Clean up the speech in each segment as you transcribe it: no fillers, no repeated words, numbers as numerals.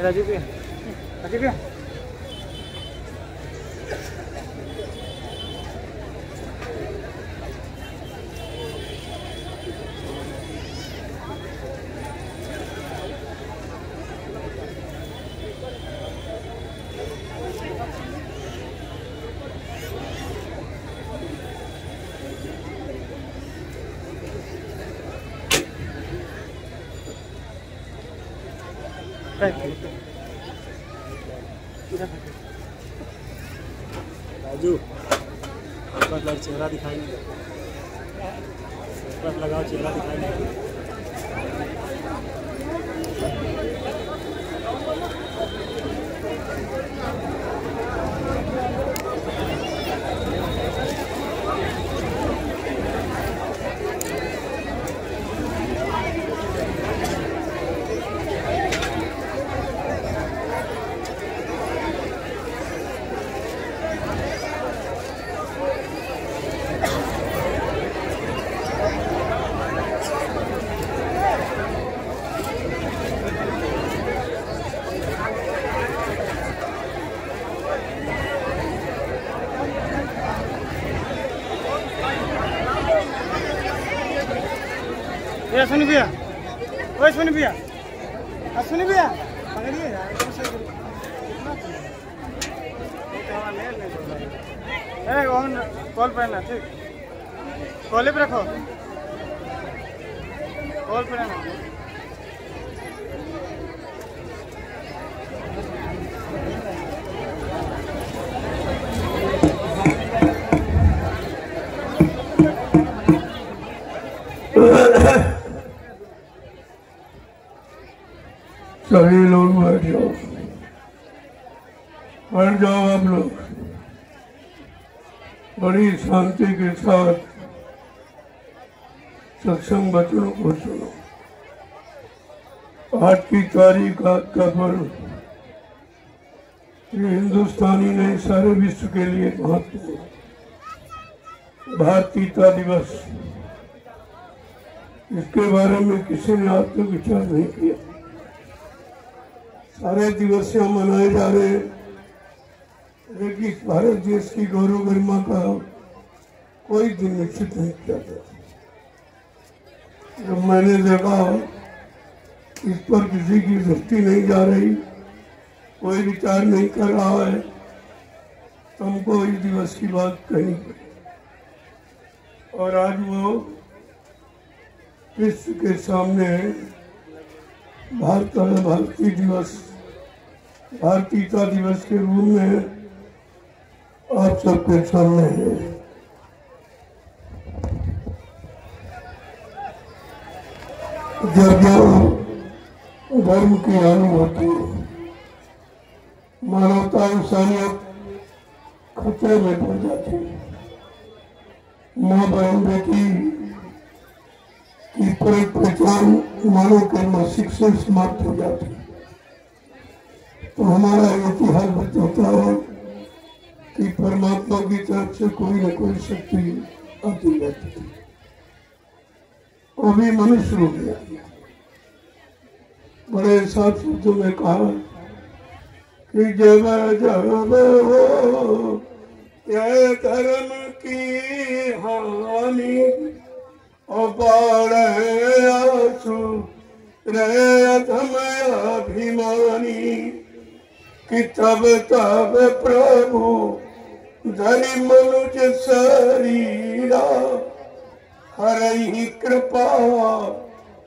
राजीव भैया, राजीव भैया राजू पर चेहरा दिखाई नहीं पर लगाओ चेहरा दिखाई नहीं। ये सुन भैया, ओए सुन भैया, सुन भैया, पकड़िए यार, ऑन कॉल पे ना, ठीक, कॉल पे रखो, कॉल पे रहना। सभी लोग बैठ जाओ, बैठ जाओ आप लोग। बड़ी शांति के साथ सत्संग वचनों को सुनो। आज की तारीख आज का पर्व ये हिंदुस्तानी नहीं सारे विश्व के लिए महत्व है। भारतीयता दिवस, इसके बारे में किसी ने आज तक विचार नहीं किया। सारे दिवस मनाए जा रहे हैं, लेकिन भारत देश की गौरव गरिमा का कोई दिन निश्चित नहीं किया गया। जब मैंने देखा इस पर किसी की दृष्टि नहीं जा रही, कोई विचार नहीं कर रहा है, तो हमको इस दिवस की बात कहनी पड़ी। और आज वो विश्व के सामने भारतीय दिवस, भारतीयता दिवस के रूप में आप सबके सामने है। जब धर्म की हानि होती है, मानवता इंसानियत खतरे में पड़ जाती है। माँ बहन बेटी की पहचान मानव के मासिक से समाप्त हो जाती है। तो हमारा इतिहास बताता है कि परमात्मा की तरफ से कोई न कोई शक्ति आती रहती है, वो भी मनुष्य रूप में। बड़े साफ शब्दों में कहा कि जब जब हो ये धर्म की हानि और बाढ़ आंसू रे अधम अभिमानी, कि तब तब प्रभु धरि मनुज शरीरा, हरहि कृपा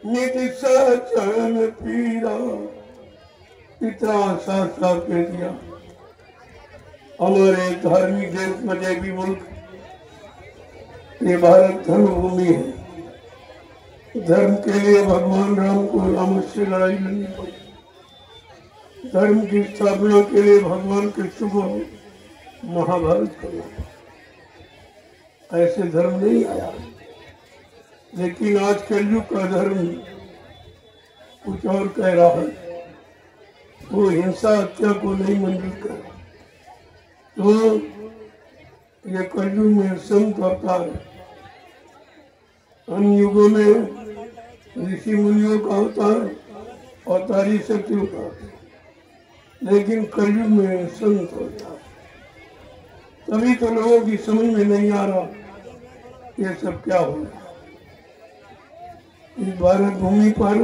निधि सचन पीरा। इतना साफ साफ कह दिया। हमारे धार्मिक देश मजहबी मुल्क ये भारत धर्म भूमि है। धर्म के लिए भगवान राम को राम से लड़ाई लड़नी पड़ी। धर्म की स्थापना के लिए भगवान कृष्ण को महाभारत करना पड़ा। ऐसे धर्म नहीं आया, लेकिन आज कलयुग का धर्म कुछ और कह रहा है। वो हिंसा हत्या को नहीं मंजूर कर, तो ये कलयुग में संत अवतार है। अन्य युगों में ऋषि मुनियों का अवतार, अवतारी शक्तियों का। लेकिन कलयुग में संत होता है। तभी तो लोगों की समझ में नहीं आ रहा ये सब क्या हो रहा है। इस भारत भूमि पर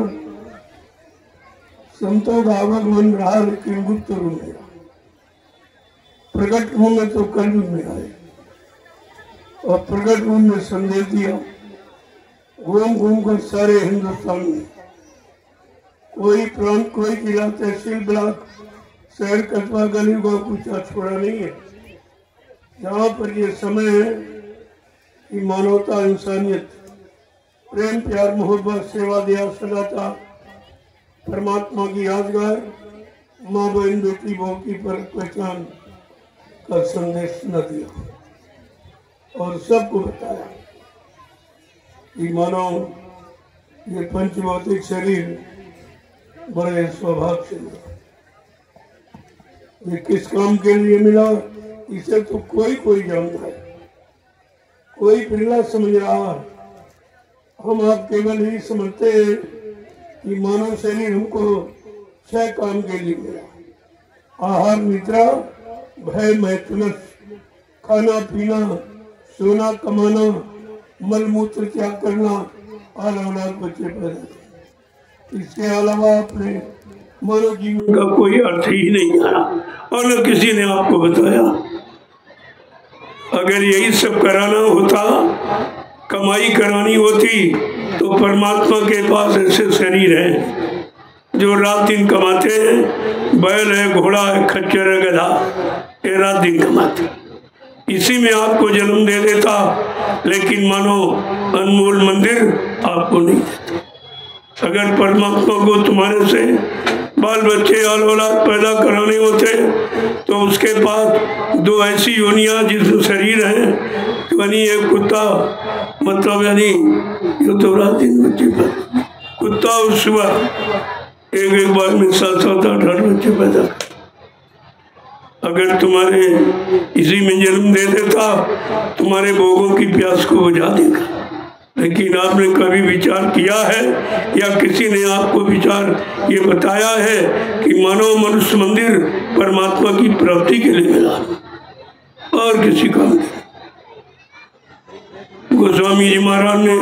संतों का आवागमन रहा, लेकिन गुप्त रूप में, प्रकट रूप में तो कलयुग में आए और प्रकट रूप में संदेश दिया। घूम घूम कर सारे हिंदुस्तान में कोई प्रांत, कोई जिला, तहसील, ब्लॉक, शहर, कस्बा, गली का कुछ छोड़ा नहीं है जहाँ पर ये समय है कि मानवता, इंसानियत, प्रेम, प्यार, मोहब्बत, सेवा, दया, सदाता, परमात्मा की यादगार, माँ बहन, बेटी बहू की पहचान का संदेश न दिया और सबको बताया कि मानव ये पंचभौतिक शरीर बड़े स्वभाव से मिला। ये किस काम के लिए मिला इसे तो कोई जानता है, कोई बिरला समझ रहा है। हम आप केवल यही समझते हैं कि मानव शरीर हमको 6 काम के लिए मिला: आहार, निद्रा, भय, मैथुन, खाना पीना, सोना, कमाना, मल मूत्र त्याग करना और औलाद बच्चे पैदा करना। इसके अलावा अपने मानव जीवन का कोई अर्थ ही नहीं जाना और न किसी ने आपको बताया। अगर यही सब कराना होता, कमाई करानी होती, तो परमात्मा के पास ऐसे शरीर है जो रात दिन कमाते हैं। बैल है, घोड़ा है, खच्चर है, गधा, ये रात दिन कमाते, इसी में आपको जन्म दे देता, लेकिन मानो अनमोल मंदिर आपको नहीं देता। अगर परमात्मा को तुम्हारे से बाल बच्चे और औलाद पैदा कराने होते तो उसके पास 2 ऐसी योनियां जिसमें शरीर है, यानी एक कुत्ता, मतलब यानी ये तो रात दिन बच्चे पर कुत्ता और सुबह एक बार में 7-7, 8-8 बच्चे पैदा। अगर तुम्हारे इसी में जन्म दे देता, तुम्हारे भोगों की प्यास को बुझा देगा। लेकिन आपने कभी विचार किया है या किसी ने आपको विचार ये बताया है कि मानव मनुष्य मंदिर परमात्मा की प्राप्ति के लिए मिला और किसी काम नहीं। गोस्वामी जी महाराज ने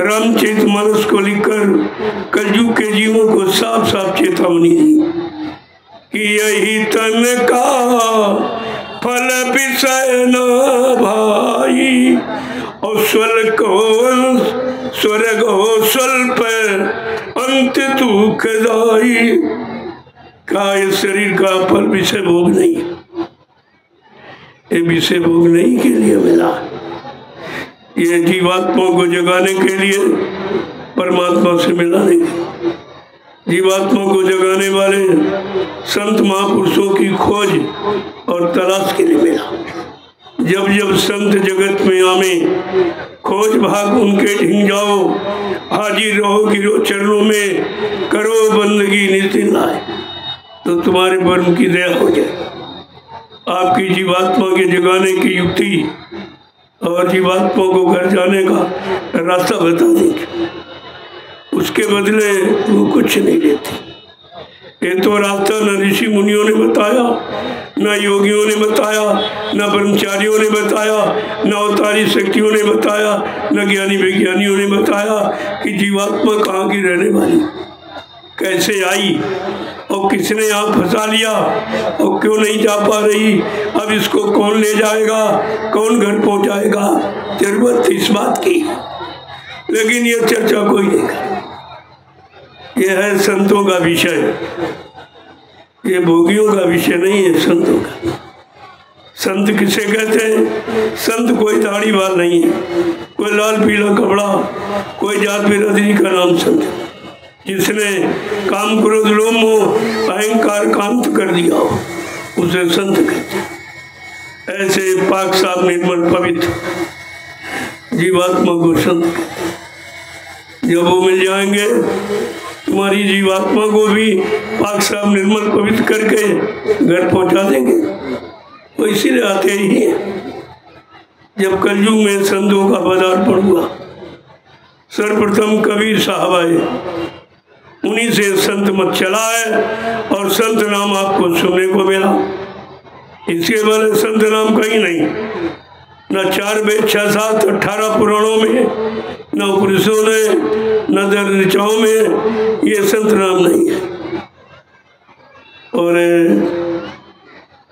रामचरितमानस को लिखकर कलयुग के जीवों को साफ साफ चेतावनी दी कि यही तन का फल विषय न भाई और स्वर्ग हो स्वल्प अंत दुखदाई। का ये शरीर का फल विषय भोग नहीं, ये विषय भोग नहीं के लिए मिला। ये जीवात्मा को जगाने के लिए परमात्मा से मिला नहीं। जीवात्मा को जगाने वाले संत महापुरुषों की खोज और तलाश के लिए मिला। जब जब संत जगत में आवे, खोज भाग उनके ढिंग जाओ, हाजिर रहो गिरो चरणों में, करो बंदगी नितिन आए, तो तुम्हारे पर उनकी दया हो जाए। आपकी जीवात्मा के जगाने की युक्ति और जीवात्मा को घर जाने का रास्ता बता देंगे, उसके बदले वो कुछ नहीं देते। ये तो रास्ता न ऋषि मुनियों ने बताया, न योगियों ने बताया, न ब्रह्मचारियों ने बताया, न अवतारी शक्तियों ने बताया, न ज्ञानी विज्ञानियों ने बताया कि जीवात्मा कहाँ की रहने वाली, कैसे आई और किसने यहाँ फंसा लिया और क्यों नहीं जा पा रही, अब इसको कौन ले जाएगा, कौन घर पहुँचाएगा। जरूरत इस बात की, लेकिन ये चर्चा कोई नहीं करे। यह है संतों का विषय, ये भोगियों का विषय नहीं है संतों का। संत किसे कहते हैं? संत कोई दाढ़ी वाल नहीं है, कोई लाल पीला कपड़ा, कोई जात बिरादरी का नाम संत। जिसने काम क्रोध लोभ मोह अहंकार कांत कर दिया हो उसे संत कहते हैं। ऐसे पाक साफ निर्मल पवित्र जीवात्मा को संत कहते हैं। जब वो मिल जाएंगे तुम्हारी जीवात्मा को भी पाक साफ निर्मल पवित्र करके घर पहुंचा देंगे। वो इसीलिए आते ही है। जब कलयुग में संतों का पदार्पण हुआ, सर्वप्रथम कबीर साहब आए उन्हीं से संत मत चला है और संत नाम आपको सुनने को मिला। इसके बारे संत नाम कहीं नहीं, न 4 वेद 6 7 18 पुराणों में, न पुरुषों ने, न ऋचाओं में ये संत नाम नहीं है। और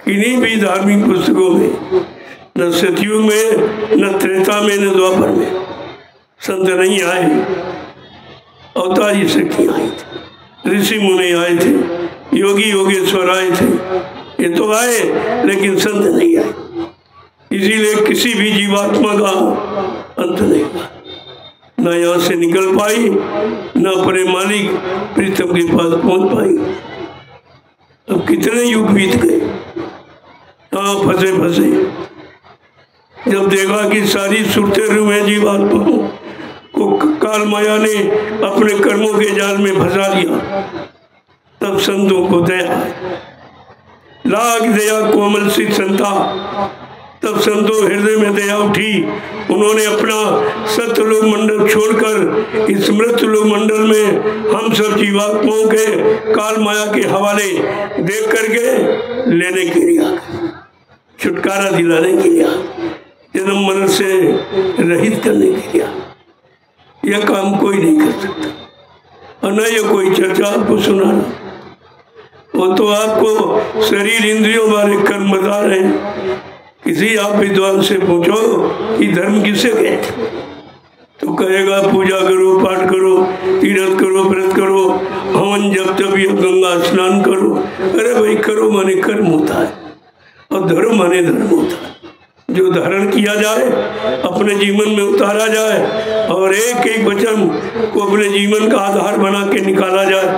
किन्हीं भी धार्मिक पुस्तकों में, न सतयुग में, न त्रेता में, न द्वापर में संत नहीं आए। अवतार ही शक्ति आई थी, ऋषि मुनि आए थे, योगी योगेश्वर आए थे, ये तो आए लेकिन संत नहीं आए। इसीलिए किसी भी जीवात्मा का अंत नहीं हुआ, न यहाँ से निकल पाई, न अपने मालिक प्रीतम के पास पहुंच पाई। अब कितने युग बीत गए, हाँ फंसे फंसे। जब देखा कि सारी सूरतें रुए जीवात्माओं को काल माया ने अपने कर्मों के जाल में फंसा लिया, तब संतों को दया, लाख दया कोमल सी संता, तब संतों हृदय में दया उठी। उन्होंने अपना सत्यलोक मंडल छोड़कर इस मृत्युलोक मंडल में हम सब जीवात्माओं के काल माया के हवाले देख करके लेने के लिए, छुटकारा दिलाने के लिए, जन्म मरण से रहित करने के लिए। यह काम कोई नहीं कर सकता और न ये कोई चर्चा आपको सुनाना। वो तो आपको शरीर इंद्रियों वाले कर्म बता रहे हैं। किसी आप विद्वान से पूछो कि धर्म किसे कहते, तो कहेगा पूजा करो, पाठ करो, तीर्थ करो, व्रत करो, हवन जब तब गंगा स्नान करो। अरे भाई, करो माने कर्म होता है और धर्म माने धर्म होता है। जो धारण किया जाए, अपने जीवन में उतारा जाए और एक एक वचन को अपने जीवन का आधार बना के निकाला जाए,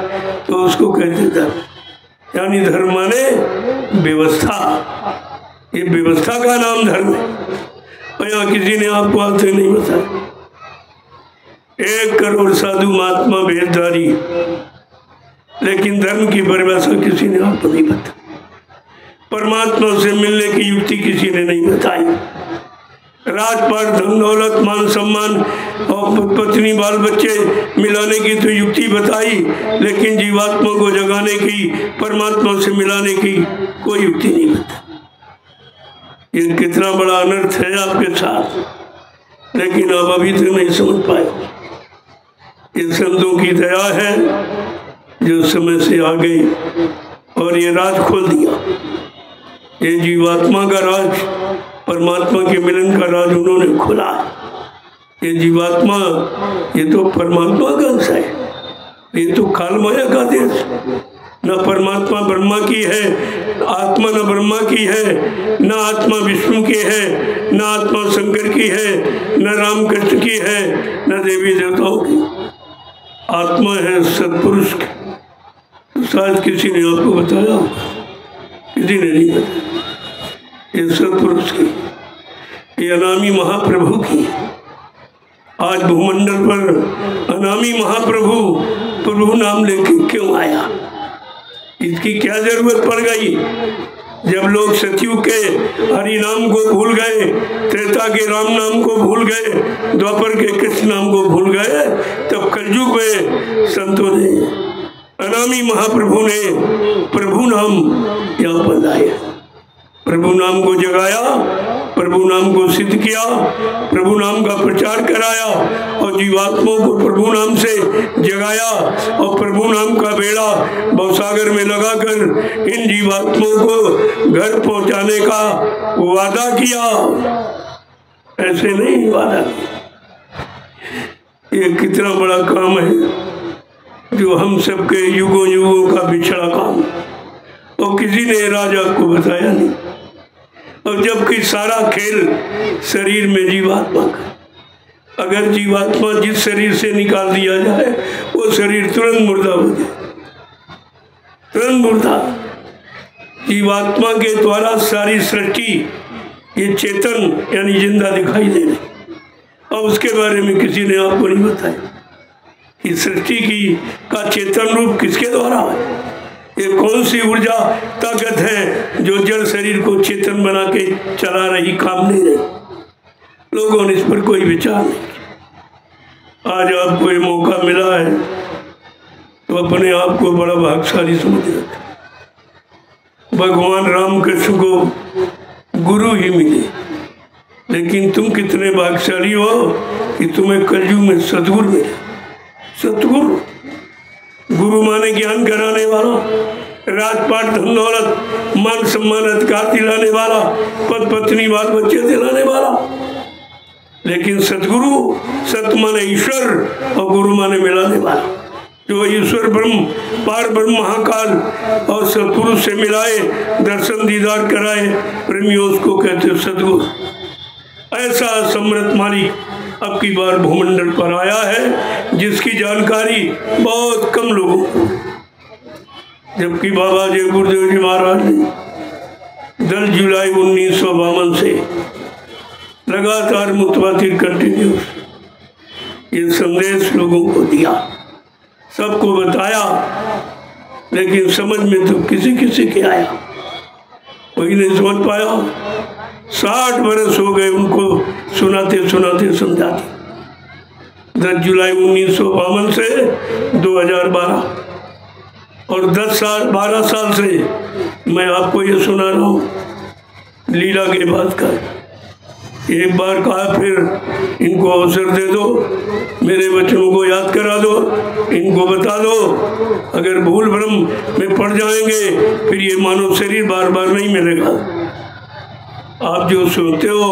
तो उसको कहते धर्म। यानी धर्म माने व्यवस्था, ये व्यवस्था का नाम धर्म है। और यहाँ किसी ने आपको आज तक नहीं बताया। 1 करोड़ साधु महात्मा वेदधारी, लेकिन धर्म की परिभाषा किसी ने आपको नहीं बताई। परमात्मा से मिलने की युक्ति किसी ने नहीं बताई। राजपाट, धन दौलत, मान सम्मान और पत्नी बाल बच्चे मिलाने की तो युक्ति बताई, लेकिन जीवात्मा को जगाने की, परमात्मा से मिलाने की कोई युक्ति नहीं बताई। ये कितना बड़ा अनर्थ है आपके साथ, लेकिन आप अभी तक नहीं समझ पाए। ये संतों की दया है जो समय से आ गई और ये राज खोल दिया। ये जीवात्मा का राज, परमात्मा के मिलन का राज उन्होंने खोला। ये जीवात्मा, ये तो परमात्मा का अंश है, ये तो काल माया का देश। न परमात्मा ब्रह्मा की है, आत्मा न ब्रह्मा की है, न आत्मा विष्णु की है, न आत्मा शंकर की है, न रामकृष्ण की है, न देवी देवताओं की। आत्मा है सत्पुरुष की। तो शायद किसी ने आपको बताया होगा, किसी ने नहीं बताया। ये सत्पुरुष की, ये अनामी महाप्रभु की। आज भूमंडल पर अनामी महाप्रभु प्रभु नाम लेके क्यों आया? इसकी क्या जरूरत पड़ गई? जब लोग सतयुग के हरि नाम को भूल गए, त्रेता के राम नाम को भूल गए, द्वापर के कृष्ण नाम को भूल गए, तब कलयुग में संतों ने, अनामी महाप्रभु ने प्रभु नाम यहाँ पर लाया, प्रभु नाम को जगाया, प्रभु नाम को सिद्ध किया, प्रभु नाम का प्रचार कराया और जीवात्माओं को प्रभु नाम से जगाया और प्रभु नाम का बेड़ा भवसागर में लगाकर इन जीवात्माओं को घर पहुंचाने का वादा किया। ऐसे नहीं वादा किया। ये कितना बड़ा काम है जो हम सबके युगों युगों का बिछड़ा काम, और किसी ने राजा को बताया नहीं। और जबकि सारा खेल शरीर में जीवात्मा का, अगर जीवात्मा जिस शरीर से निकाल दिया जाए वो शरीर तुरंत मुर्दा हो जाए, तुरंत मुर्दा। जीवात्मा के द्वारा सारी सृष्टि ये चेतन यानी जिंदा दिखाई दे रही, और उसके बारे में किसी ने आपको नहीं बताया कि सृष्टि की का चेतन रूप किसके द्वारा है। ये कौन सी ऊर्जा ताकत है जो जड़ शरीर को चेतन बना के चला रही, काम नहीं रही। लोगों ने इस पर कोई विचार नहीं किया। आज आपको ये मौका मिला है तो अपने आप को बड़ा भाग्यशाली समझ रहे। भगवान रामकृष्ण को गुरु ही मिले, लेकिन तुम कितने भाग्यशाली हो कि तुम्हें कलयुग में सतगुरु मिले। सतगुरु, गुरु माने ज्ञान कराने वाला, राजपाट धन दौलत मान सम्मान अधिकार दिलाने वाला, पद पत्नी बाल बच्चे दिलाने वाला। लेकिन सतगुरु, सत माने ईश्वर और गुरु माने मिलाने वाला। जो ईश्वर ब्रह्म पार ब्रह्म महाकाल और सतगुरु से मिलाए, दर्शन दीदार कराए प्रेमियों, उसको कहते सतगुरु। ऐसा समृद्ध मालिक अब की बार भूमंडल पर आया है जिसकी जानकारी बहुत कम लोगों को। जबकि बाबा जय गुरुदेव जी महाराज ने 10 जुलाई 1952 से लगातार मुतवातिर कंटिन्यूस ये संदेश लोगों को दिया, सबको बताया, लेकिन समझ में तो किसी किसी के आया, कोई नहीं समझ पाया। 60 बरस हो गए उनको सुनाते सुनाते समझाते। 10 जुलाई 1952 से 2012 और 12 साल से मैं आपको ये सुना रहा हूँ लीला के बाद का। एक बार कहा फिर इनको अवसर दे दो, मेरे बच्चों को याद करा दो, इनको बता दो, अगर भूल भ्रम में पड़ जाएंगे फिर ये मानव शरीर बार बार नहीं मिलेगा। आप जो सोचते हो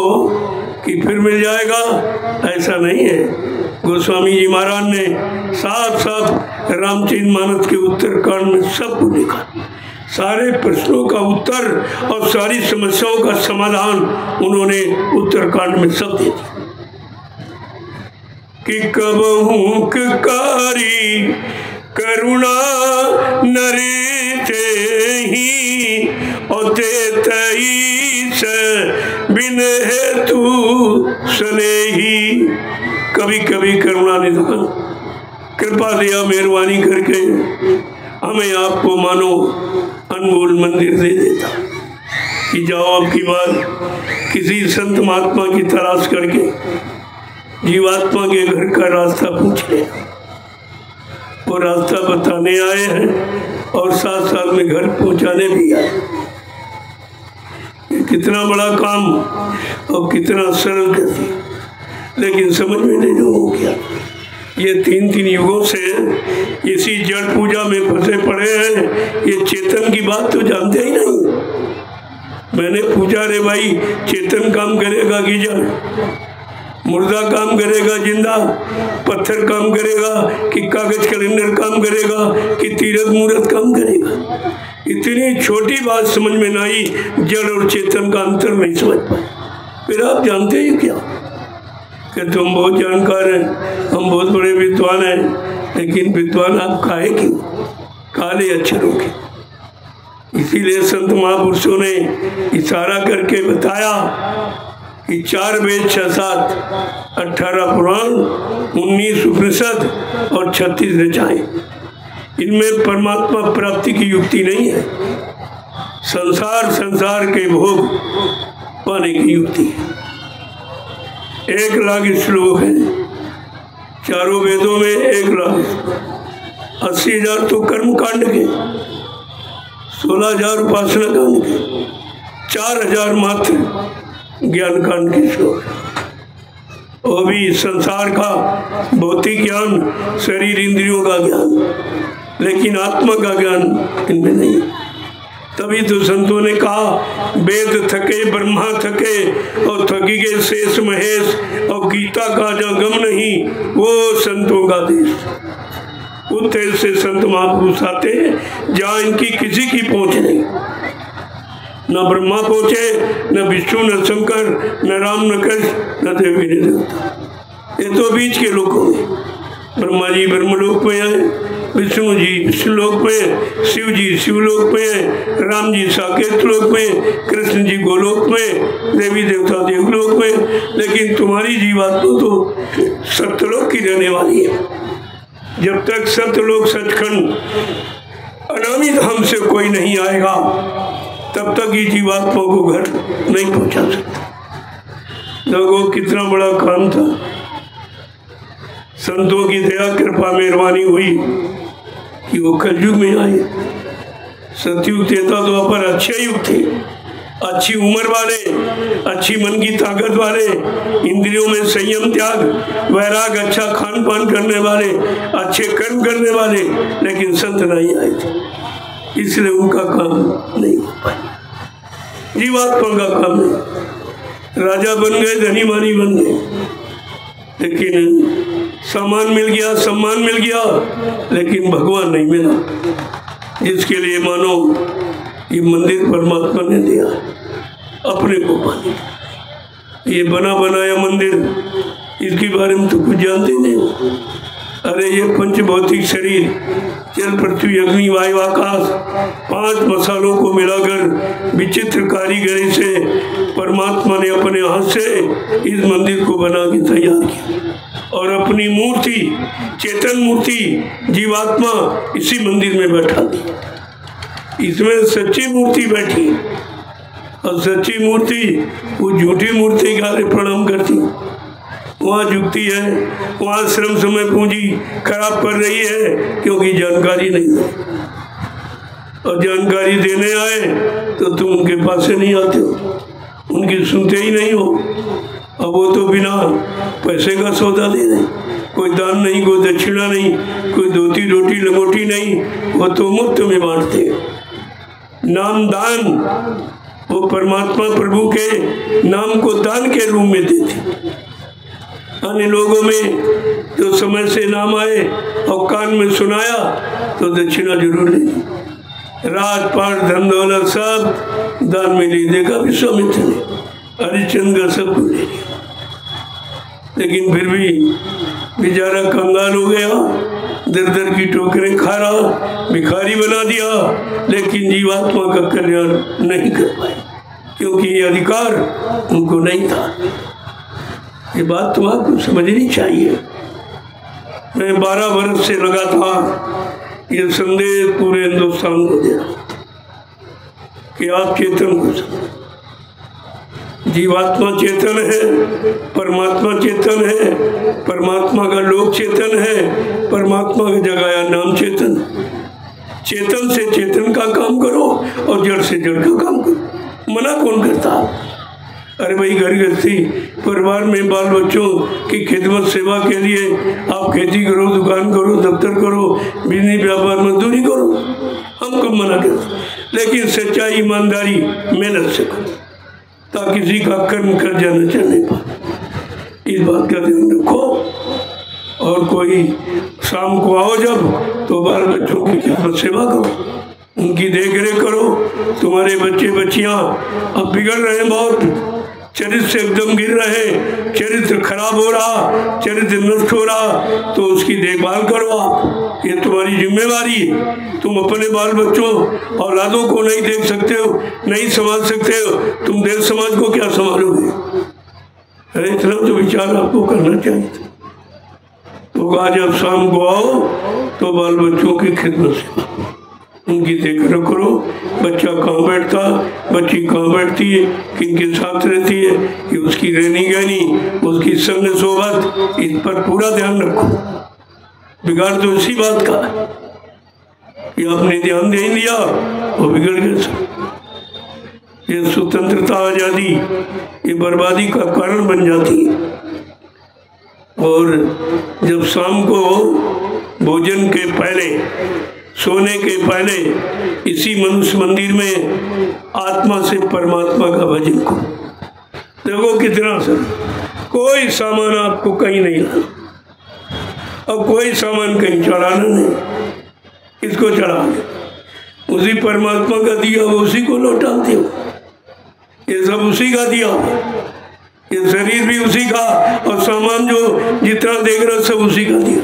कि फिर मिल जाएगा, ऐसा नहीं है। गोस्वामी जी महाराज ने साफ साफ रामचरित मानस के उत्तरकांड में सब को लिखा, सारे प्रश्नों का उत्तर और सारी समस्याओं का समाधान उन्होंने उत्तरकांड में सब दे दिया। कि कबहू कारी करुणा नरे ही और बिन हेतु सने ही। कभी कभी करुणा निधान कृपा दया मेहरबानी करके हमें आपको मानो अनमोल मंदिर दे देता कि जाओ आपकी बात किसी संत महात्मा की तलाश करके जीवात्मा के घर का रास्ता पूछ ले। वो रास्ता बताने आए हैं और साथ साथ में घर पहुंचाने भी आए। कितना बड़ा काम और कितना सरल कहती, लेकिन समझ में नहीं हो गया। ये 3 युगों से इसी जड़ पूजा में फंसे पड़े हैं। ये चेतन की बात तो जानते ही नहीं। मैंने पूछा, रे भाई चेतन काम करेगा कि जड़, मुर्दा काम करेगा जिंदा, पत्थर काम करेगा कि कागज कैलेंडर काम करेगा कि तीरथ मूर्त काम करेगा? इतनी छोटी बात समझ में ना आई, जड़ और चेतन का अंतर नहीं समझ पाए। फिर आप जानते ही क्या कि तुम बहुत जानकार हैं, हम बहुत बड़े विद्वान हैं, लेकिन विद्वान आप काहे क्यों? काले अक्षरों के। इसीलिए संत महापुरुषों ने इशारा करके बताया कि 4 वेद 6 7 18 पुराण 19 उपनिषद और 36 ऋचाएं, इनमें परमात्मा प्राप्ति की युक्ति नहीं है। संसार के भोग पाने की युक्ति है। 1 लाख श्लोक है चारों वेदों में, 1 लाख 80,000 तो कर्म कांड के, 16,000 उपासना कांड के, 4,000 मात्र ज्ञान कांड के श्लोक। वो भी संसार का भौतिक ज्ञान, शरीर इंद्रियों का ज्ञान, लेकिन आत्मा का ज्ञान इनमें नहीं। तभी तो संतों ने कहा, वेद थके ब्रह्मा थके और थकी गए शेष महेश, और गीता का जहाँ गम नहीं वो संतों का देश। उत्तर से संत महापुरुष आते जहाँ इनकी किसी की पहुँच नहीं। न ब्रह्मा पहुँचे, न विष्णु, न शंकर, न राम, न कृष्ण, न देवी, न देवता। ये तो बीच के लोगों में। ब्रह्मा जी ब्रह्मलोक में आए, विष्णु जी विष्णुलोक में, शिव जी शिवलोक में, राम जी साकेत लोक में, कृष्ण जी गोलोक में, देवी देवता देवलोक में। लेकिन तुम्हारी जीवात्मा तो सत्यलोक की रहने वाली है। जब तक सत्यलोक सचखंड अनामी धाम से कोई नहीं आएगा, तब तक ये जीवात्मा को घर नहीं पहुंचा सकता। लोगों कितना बड़ा काम था। संतों की दया कृपा मेहरबानी हुई कि वो कलयुग में आए। सतयुग त्रेता द्वापर अच्छे युग थे, अच्छी उम्र वाले, अच्छी मन की ताकत वाले, इंद्रियों में संयम त्याग वैराग, अच्छा खान पान करने वाले, अच्छे कर्म करने वाले, लेकिन संत नहीं आए थे, इसलिए उनका काम नहीं हो पाया। जीवात्मा का काम नहीं। राजा बन गए, धनी मानी बन गए, लेकिन सामान मिल गया, सम्मान मिल गया, लेकिन भगवान नहीं मिला, जिसके लिए मानो ये मंदिर परमात्मा ने दिया अपने को पाने। ये बना बनाया मंदिर, इसके बारे में तो कुछ जानते नहीं हो। अरे ये पंच भौतिक शरीर, जल पृथ्वी अग्नि वायु आकाश, 5 मसालों को मिलाकर विचित्र कारीगरी से परमात्मा ने अपने हाथ से इस मंदिर को बना के तैयार किया और अपनी मूर्ति, चेतन मूर्ति, जीवात्मा इसी मंदिर में बैठा दी। इसमें सच्ची मूर्ति बैठी, और सच्ची मूर्ति वो झूठी मूर्ति के आगे प्रणाम करती, वहाँ झुकती है, वहाँ श्रम समय पूंजी खराब कर रही है, क्योंकि जानकारी नहीं है। और जानकारी देने आए तो तुम उनके पास से नहीं आते हो, उनकी सुनते ही नहीं हो। अब वो तो बिना पैसे का सौदा दे दें, कोई दान नहीं, कोई दक्षिणा नहीं, कोई धोती रोटी लंगोटी नहीं, वो तो मुफ्त में बांटते हैं। नाम दान, वो परमात्मा प्रभु के नाम को दान के रूप में देते। अन्य लोगों में जो समय से नाम आए और कान में सुनाया तो दक्षिणा जरूर ले। राजपाट धन दौलत सब दान में ले देगा विश्वामित्र ने, हरिश्चंद्र का सब कुछ ले लिया, लेकिन फिर भी बेचारा कंगाल हो गया, दर दर की टोकरें खा रहा, भिखारी बना दिया, लेकिन जीवात्मा का कल्याण नहीं कर पाए, क्योंकि ये अधिकार उनको नहीं था। ये बात तो आपको समझनी चाहिए। मैं 12 वर्ष से लगातार ये संदेश पूरे हिंदुस्तान को दे रहा हूँ कि आप चेतन हो सकते। जीवात्मा चेतन है, परमात्मा चेतन है, परमात्मा का लोक चेतन है, परमात्मा का जगाया नाम चेतन। चेतन से चेतन का काम करो और जड़ से जड़ का काम करो। मना कौन करता? अरे भाई, घर गृहस्थी परिवार में बाल बच्चों की खिदमत सेवा के लिए आप खेती करो, दुकान करो, दफ्तर करो, बिजनेस व्यापार मजदूरी करो, हम कब मना करते? लेकिन सच्चाई, ईमानदारी, मेहनत से करो, ताकि किसी का कर्म कर जाना चलने पाए। इस बात का ध्यान रखो। और कोई शाम को आओ जब, तो बाल बच्चों की खिदमत सेवा करो, उनकी देख रेख करो। तुम्हारे बच्चे बच्चियां अब बिगड़ रहे हैं, बहुत चरित्र से एकदम गिर रहे, चरित्र खराब हो रहा, चरित्र नष्ट हो रहा, तो उसकी देखभाल करो आप, ये तुम्हारी जिम्मेवारी है। तुम अपने बाल बच्चों औलादों को नहीं देख सकते हो, नहीं संभाल सकते हो, तुम देश समाज को क्या संभालोगे? अरे इतना तो विचार आपको करना चाहिए। तो आज जब शाम को आओ तो बाल बच्चों की खिदमत से उनकी देखरेख करो। बच्चा कहाँ बैठता, बच्ची कहाँ बैठती है, किनके साथ रहती है, ये उसकी रहनी गहनी, उसकी संग सोबत, इस पर पूरा ध्यान रखो। बिगाड़ तो इसी बात का कि आपने ध्यान दे दिया, वो बिगड़ गया सब। ये स्वतंत्रता, आज़ादी, ये बर्बादी का कारण बन जाती है। और जब शाम को भोजन के पहले, सोने के पहले इसी मनुष्य मंदिर में आत्मा से परमात्मा का भजन करो। देखो कितना सर, कोई सामान आपको कहीं नहीं लाना, और कोई सामान कहीं चढ़ाना नहीं। इसको चढ़ा दे, उसी परमात्मा का दिया वो उसी को लौटाते हो। ये सब उसी का दिया, ये शरीर भी उसी का, और सामान जो जितना देख रहे हो सब उसी का दिया,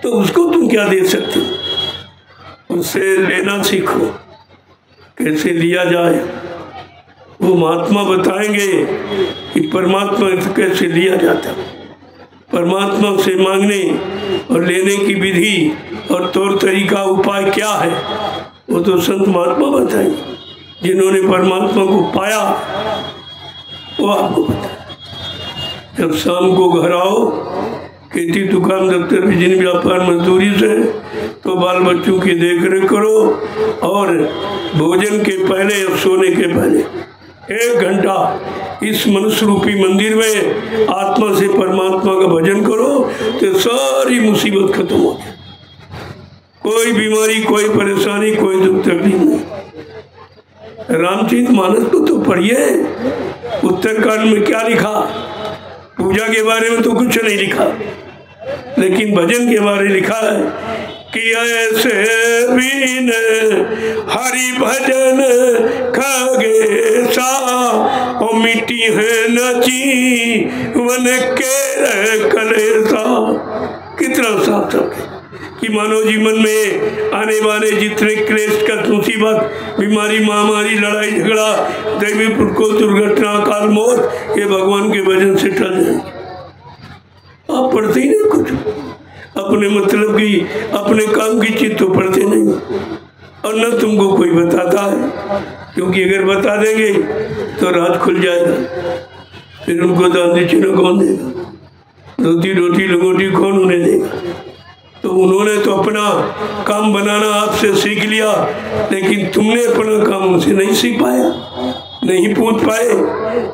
तो उसको तुम क्या दे सकते हो? उससे लेना सीखो, कैसे लिया जाए। वो महात्मा बताएंगे कि परमात्मा कैसे लिया जाता है। परमात्मा से मांगने और लेने की विधि और तौर तरीका, उपाय क्या है, वो तो संत महात्मा बताएंगे। जिन्होंने परमात्मा को पाया वो आपको बताए। जब शाम को घर आओ, खेती दुकान दफ्तर बिजनेस व्यापार मजदूरी से, तो तो बाल बच्चों की देख रेख करो और भोजन के पहले और सोने के पहले 1 घंटा इस मनुष्य रूपी मंदिर में आत्मा से परमात्मा का भजन करो तो सारी मुसीबत खत्म हो जाए। कोई बीमारी, कोई परेशानी, कोई दुख तकलीफ नहीं। रामचरितमानस को तो पढ़िए, उत्तरकांड में क्या लिखा? पूजा के बारे में तो कुछ नहीं लिखा, लेकिन भजन के बारे में लिखा है कि ऐसे बीन हरि भजन खगेसा और मिट्टी है नची वन के कलेसा। कितना साफ शब्द कि मानव जीवन में आने वाले जितने क्लेश, कष्ट, मुसीबत, बीमारी, महामारी, लड़ाई झगड़ा, दैवी पुरको, दुर्घटना, काल, मौत, ये भगवान के भजन से टल जाएंगे। आप पढ़ते ही नहीं कुछ, अपने मतलब की, अपने काम की चीज तो पढ़ते नहीं, और न तुमको कोई बताता है, क्योंकि अगर बता देंगे तो राज खुल जाएगा, फिर उनको दान दक्षिणा कौन देगा? रोटी रोटी लंगोटी कौन उन्हें देगा? तो उन्होंने तो अपना काम बनाना आपसे सीख लिया, लेकिन तुमने अपना काम उनसे नहीं सीख पाया, नहीं पूछ पाए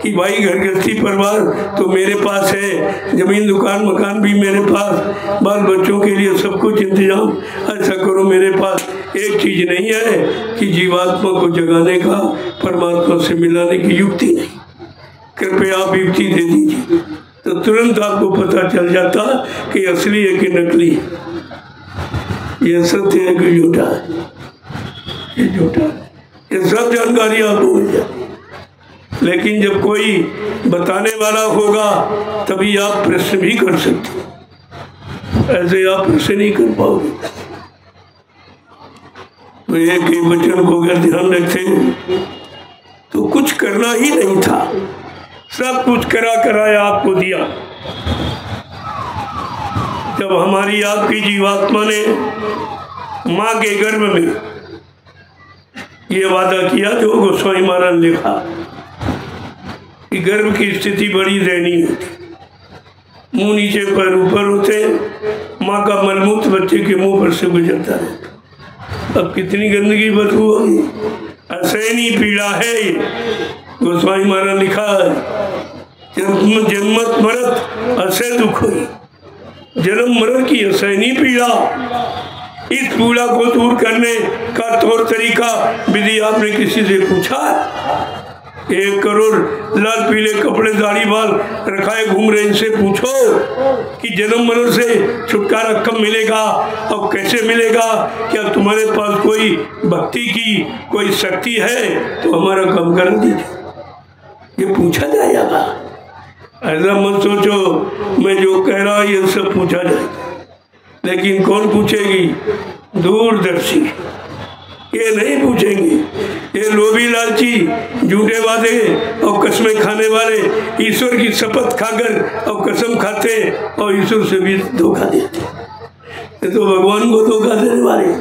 कि भाई घर गृहस्थी परिवार तो मेरे पास है, जमीन दुकान मकान भी मेरे पास, बाल बच्चों के लिए सब कुछ इंतजाम, ऐसा करो। मेरे पास एक चीज नहीं है कि जीवात्मा को जगाने का, परमात्मा से मिलाने की युक्ति नहीं, कृपया आप युक्ति दे दीजिए। तो तुरंत आपको पता चल जाता कि असली है कि नकली है, ये सत्य है कि झूठा है, ये झूठा है, ये सब जानकारी आपको मिल जाती। लेकिन जब कोई बताने वाला होगा तभी आप प्रश्न भी कर सकते, ऐसे आप प्रश्न नहीं कर पाओगे। तो एक ही वचन को अगर ध्यान रखते तो कुछ करना ही नहीं था, सब कुछ करा कराया आपको दिया। जब हमारी आपकी जीवात्मा ने माँ के गर्भ में ये वादा किया, जो गोस्वामी महाराज ने लिखा कि गर्भ की स्थिति बड़ी दयनीय होती, मुंह नीचे पैर ऊपर होते, माँ का मलमूत्र बच्चे के मुंह पर से गुजरता रहता। अब कितनी गंदगी बदबू होगी, असहनीय पीड़ा है ये। गोस्वामी महाराज लिखा है, जन्मत मरत असह दुख हुई, जन्म मरण की असहनीय पीड़ा, इस पीड़ा को दूर करने का तौर तरीका विधि आपने किसी से पूछा? 1 करोड़ लाल पीले कपड़े दाढ़ी बाल रखाए घूम रहे, इनसे पूछो कि जन्म मरण से छुटकारा कब मिलेगा और कैसे मिलेगा? क्या तुम्हारे पास कोई भक्ति की कोई शक्ति है तो हमारा काम कर दीजिए, ये पूछा जाएगा। ऐसा मत सोचो मैं जो कह रहा ये सब पूछा जाएगा, लेकिन कौन पूछेगी? दूरदर्शी, ये नहीं पूछेंगे। ये लोभी लालची झूठे वादे और कसमें खाने वाले ईश्वर की शपथ खाकर और कसम खाते और ईश्वर से भी धोखा देते। ये तो भगवान को धोखा देने वाले।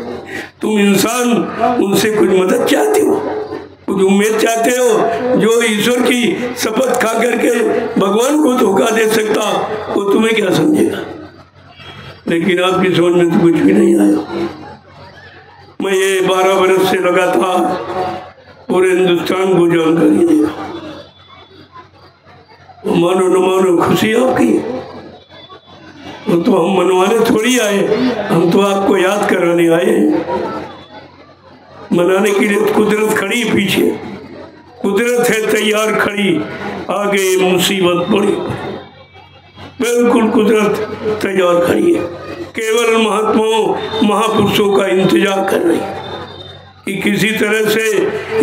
तुम इंसान उनसे कुछ मदद चाहते हो, कुछ उम्मीद चाहते हो? जो ईश्वर की शपथ खा करके भगवान को धोखा दे सकता वो तुम्हें क्या समझेगा? लेकिन आपकी समझ में तो कुछ भी नहीं आया। मैं ये 12 वर्ष से लगातार पूरे हिंदुस्तान को जानकारी दे रहा हूँ। मानो न मानो खुशी आपकी, वो तो हम मनवाने थोड़ी आए, हम तो आपको याद कराने आए। मनाने के लिए कुदरत खड़ी पीछे, कुदरत है तैयार खड़ी, आगे मुसीबत बड़ी, बिल्कुल कुदरत तैयार खड़ी है। केवल महात्माओं महापुरुषों का इंतजार कर रही है कि किसी तरह से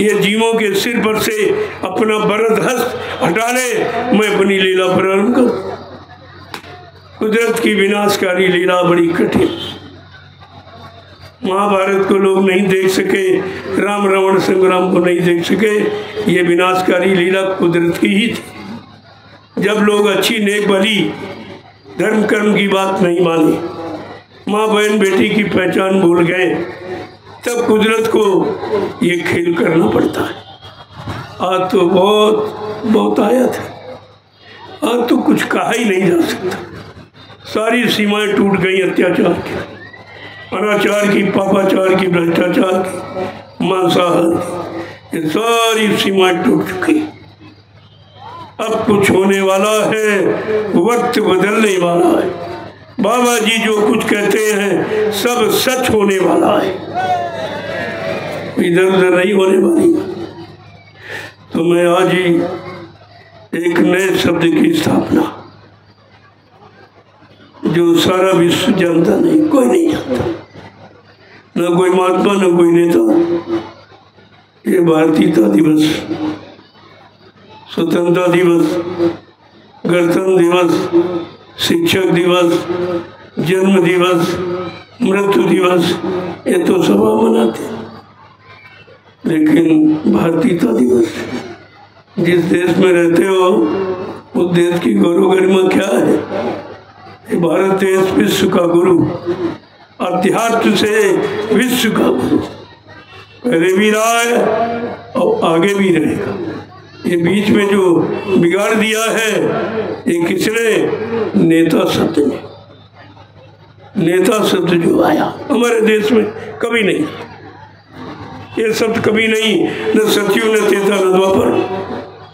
ये जीवों के सिर पर से अपना वरद हस्त हटा ले, मैं अपनी लीला प्रारंभ करूं। कुदरत की विनाशकारी लीला बड़ी कठिन। महाभारत को लोग नहीं देख सके, राम रावण संग्राम को नहीं देख सके, ये विनाशकारी लीला कुदरत की ही थी। जब लोग अच्छी नेक भली धर्म कर्म की बात नहीं मानी, माँ बहन बेटी की पहचान भूल गए, तब कुदरत को ये खेल करना पड़ता है। आज तो बहुत आया था, आज तो कुछ कहा ही नहीं जा सकता। सारी सीमाएं टूट गई अत्याचार की। अनाचार की, पापाचार की, भ्रष्टाचार की, मांसाहार की, ये सारी सीमाएं टूट चुकी। अब कुछ होने वाला है, वक्त बदलने वाला है। बाबा जी जो कुछ कहते हैं सब सच होने वाला है, इधर उधर नहीं होने वाली। तो मैं आज ही एक नए शब्द की स्थापना, जो सारा विश्व जानता नहीं, कोई नहीं जानता, न कोई महात्मा न कोई नेता। ये भारतीयता दिवस, स्वतंत्रता दिवस, गणतंत्र दिवस, शिक्षक दिवस, जन्म दिवस, मृत्यु दिवस, ये तो सब मनाते हैं। लेकिन भारतीयता दिवस, जिस देश में रहते हो उस देश की गौरव गरिमा क्या है? ये भारत देश विश्व का गुरु, अध्यात्म से विश्व का गुरु पहले भी रहा है और आगे भी रहेगा। ये बीच में जो बिगाड़ दिया है ये किसने? नेता शब्द ने। नेता शब्द जो आया हमारे देश में कभी नहीं, ये शब्द कभी नहीं, न सतयुग न त्रेता न द्वापर,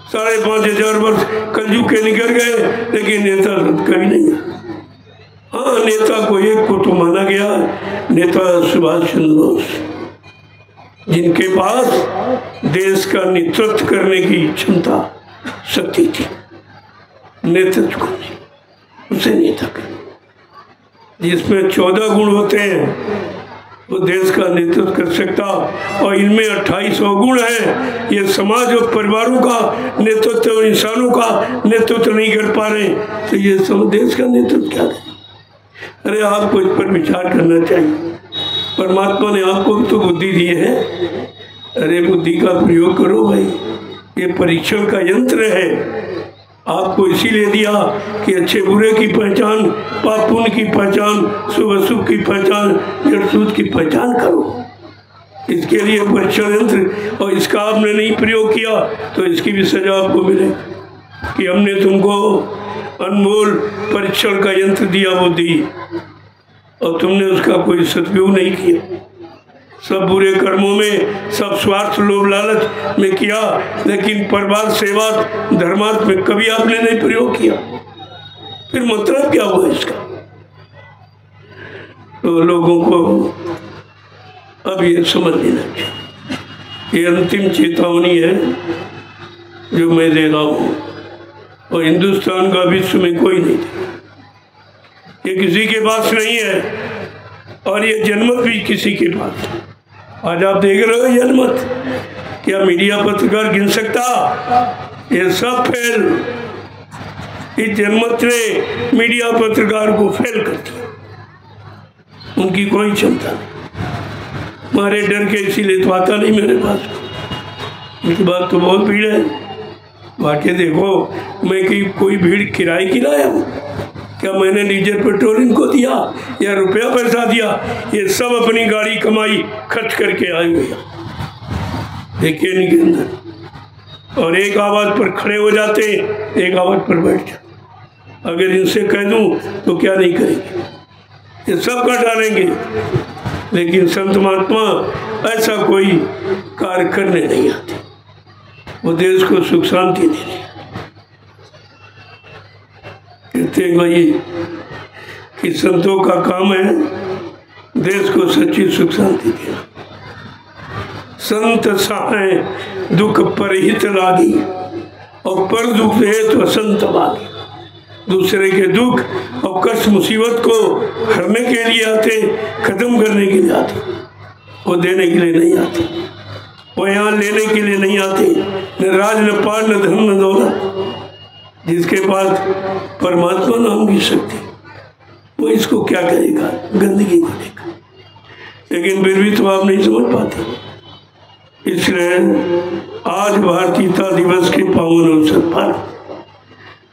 5500 वर्ष कलयुग के निकल गए, लेकिन नेता शब्द कभी नहीं। हाँ, नेता को एक को तो माना गया, नेता सुभाष चंद्र बोस, जिनके पास देश का नेतृत्व करने की क्षमता, शक्ति थी, नेतृत्व करने, उसे नेता कहते। जिसमें 14 गुण होते हैं वो देश का नेतृत्व कर सकता, और इनमें 2800 गुण है। ये समाज और परिवारों का नेतृत्व, इंसानों का नेतृत्व नहीं कर पा रहे, तो ये सब देश का नेतृत्व क्या करें? अरे आपको इस पर विचार करना चाहिए। परमात्मा ने आपको भी तो बुद्धि दी है, अरे बुद्धि का प्रयोग करो भाई। ये परीक्षण का यंत्र है, आपको इसीलिए दिया कि अच्छे बुरे की पहचान, पाप पुण्य की पहचान, शुभ अशुभ की पहचान, जड़ सूद की पहचान करो। इसके लिए परीक्षण यंत्र, और इसका आपने नहीं प्रयोग किया तो इसकी भी सजा आपको मिलेगी कि हमने तुमको अनमोल परीक्षण का यंत्र दिया, बुद्धि, और तुमने उसका कोई सदुपयोग नहीं किया। सब बुरे कर्मों में, सब स्वार्थ लोभ लालच में किया, लेकिन परिवार सेवा धर्मार्थ में कभी आपने नहीं प्रयोग किया। फिर मतलब क्या हुआ इसका? तो लोगों को अब ये समझ लेना चाहिए। ये अंतिम चेतावनी है जो मैं दे रहा हूँ, और हिंदुस्तान का विश्व में कोई नहीं था, ये किसी के पास नहीं है, और ये जनमत भी किसी के पास। आज आप देख रहे हो जनमत, क्या मीडिया पत्रकार गिन सकता? ये सब फेल, इस जनमत ने मीडिया पत्रकार को फेल कर दिया, उनकी कोई क्षमता नहीं। मारे डर के इसीलिए तो आता नहीं मेरे पास। इनकी बात तो बहुत भीड़ है, वाकई देखो, मैं कोई भीड़ किराए की लाया हूँ क्या? मैंने डीजल पेट्रोल इनको दिया या रुपया पैसा दिया? ये सब अपनी गाड़ी कमाई खर्च करके आए हुए देखिए इनके अंदर, और एक आवाज़ पर खड़े हो जाते, एक आवाज़ पर बैठ जाते। अगर इनसे कह दूं तो क्या नहीं करेंगे, ये सब कर डालेंगे, लेकिन संत महात्मा ऐसा कोई कार्य करने नहीं आते, वो देश को सुख शांति देने कहते हैं भाई कि संतों का काम है देश को सच्ची सुख शांति देना। संत सहाय दुख परहित लागी, और पर दुख है तो संत बागी। दूसरे के दुख और कष्ट मुसीबत को हरने के लिए आते, खत्म करने के लिए आते, वो देने के लिए नहीं आते, वो यहाँ लेने के लिए नहीं आते। न राज न पार न धन न दौलत, जिसके पास परमात्मा नाम की शक्ति, वो इसको क्या करेगा? गंदगी को देगा। लेकिन फिर भी तो आप नहीं समझ पाते। इसलिए आज भारतीयता दिवस के पावन अवसर पर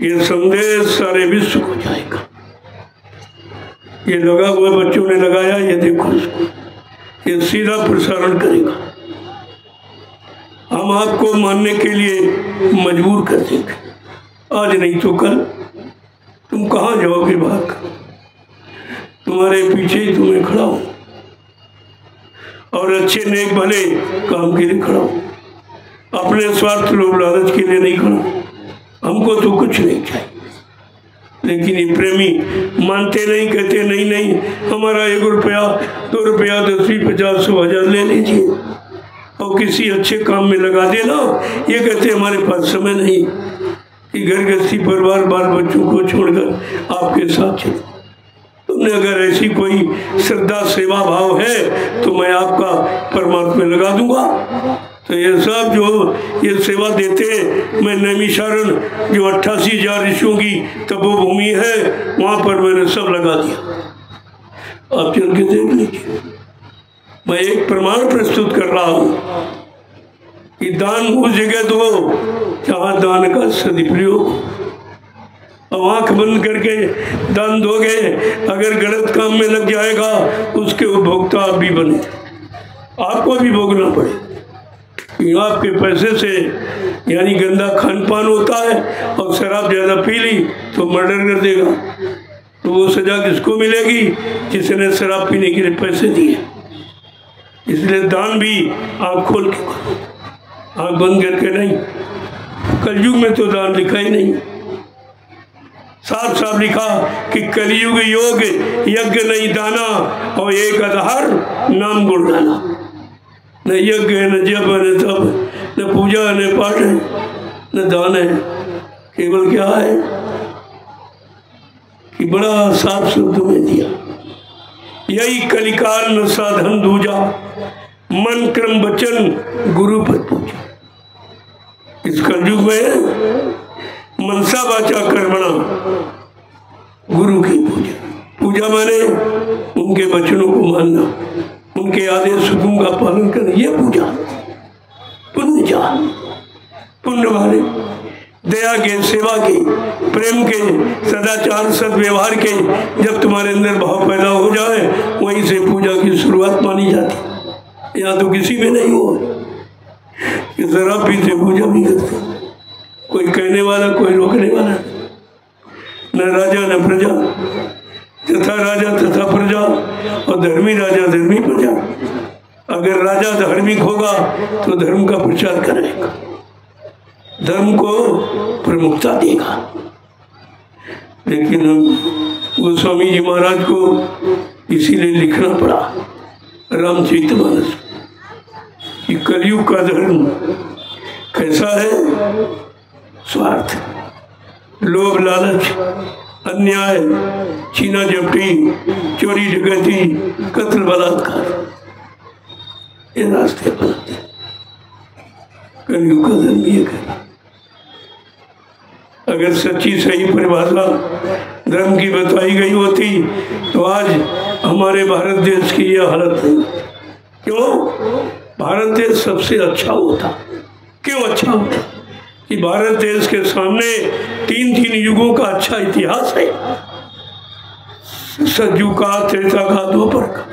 ये संदेश सारे विश्व को जाएगा। ये लगा हुआ बच्चों ने लगाया, ये देखो इसको, ये सीधा प्रसारण करेगा। हम आपको मानने के लिए मजबूर कर देंगे, आज नहीं तो कल। तुम कहाँ जाओगे भाग? तुम्हारे पीछे ही तुम्हें खड़ा हूँ। और अच्छे नेक भले काम के लिए खड़ा हूँ, अपने स्वार्थ लोभ लालच के लिए नहीं खड़ा। हमको तो कुछ नहीं चाहिए, लेकिन ये प्रेमी मानते नहीं, कहते नहीं नहीं हमारा 1 रुपया 2 रुपया 10 50 100 1000 ले लीजिए और किसी अच्छे काम में लगा देना। ये कहते हमारे पास समय नहीं कि घर गृहस्थी परिवार बाल बच्चों को छोड़कर आपके साथ चलो। तुमने अगर ऐसी कोई श्रद्धा सेवा भाव है तो मैं आपका परमात्मा लगा दूंगा। तो ये सब जो ये सेवा देते हैं, मैं नैमिषारण्य जो 88,000 ऋषियों की तपोभूमि है वहाँ पर मैंने सब लगा दिया। आप चल के देख लीजिए। मैं एक प्रमाण प्रस्तुत कर रहा हूँ कि दान उस जगह दो जहाँ दान का सदुपयोग। अब आँख बंद करके दान दोगे, अगर गलत काम में लग जाएगा उसके उपभोक्ता आप भी बने, आपको भी भोगना पड़े। आपके पैसे से यानी गंदा खान पान होता है और शराब ज़्यादा पी ली तो मर्डर कर देगा, तो वो सज़ा किसको मिलेगी? जिसने शराब पीने के लिए पैसे दिए। इसलिए दान भी आँख खोल के करो, आँख बंद करके नहीं। कलयुग में तो दान लिखा ही नहीं, साफ साफ लिखा कि कलयुग योग यज्ञ नहीं दाना और एक आधार नाम गुण गाना। न यज्ञ है, न जप है, न तप, न पूजा है, न पाठ है, न दान है, केवल क्या है कि बड़ा साफ शब्द में दिया, यही कलिकाल न साधन दूजा, मन क्रम वचन गुरु पद पूजा। इस कलयुग में मनसा वाचा कर्मणा गुरु की पूजा। पूजा माने उनके वचनों को मानना, उनके आदेश हुक्म का पालन करना, ये पूजा। पुण्य जा, पुण्य वाले दया के, सेवा के, प्रेम के, सदाचार सद्व्यवहार के जब तुम्हारे अंदर भाव पैदा हो जाए वहीं से पूजा की शुरुआत मानी जाती। यहाँ तो किसी में नहीं हुआ कि शराब पीते पूजा भी करते, कोई कहने वाला कोई रोकने वाला, न राजा न प्रजा, तथा राजा तथा प्रजा और धर्मी राजा धर्मी प्रजा। अगर राजा धार्मिक होगा तो धर्म का प्रचार करेगा, धर्म को प्रमुखता देगा। लेकिन गोस्वामी जी महाराज को इसीलिए लिखना पड़ा रामचरितमानस कि कलयुग का धर्म कैसा है? स्वार्थ, लोभ लालच, अन्याय, छीना झपटी, चोरी डकैती, कत्ल बलात्कार, ये रास्ते बनाते। कलयुग का धर्म ये है। अगर सच्ची सही परिभाषा धर्म की बताई गई होती तो आज हमारे भारत देश की यह हालत नहीं। क्यों? भारत देश सबसे अच्छा होता। क्यों अच्छा होता? कि भारत देश के सामने 3 युगों का अच्छा इतिहास है, सतयुग का, त्रेता का, द्वापर का।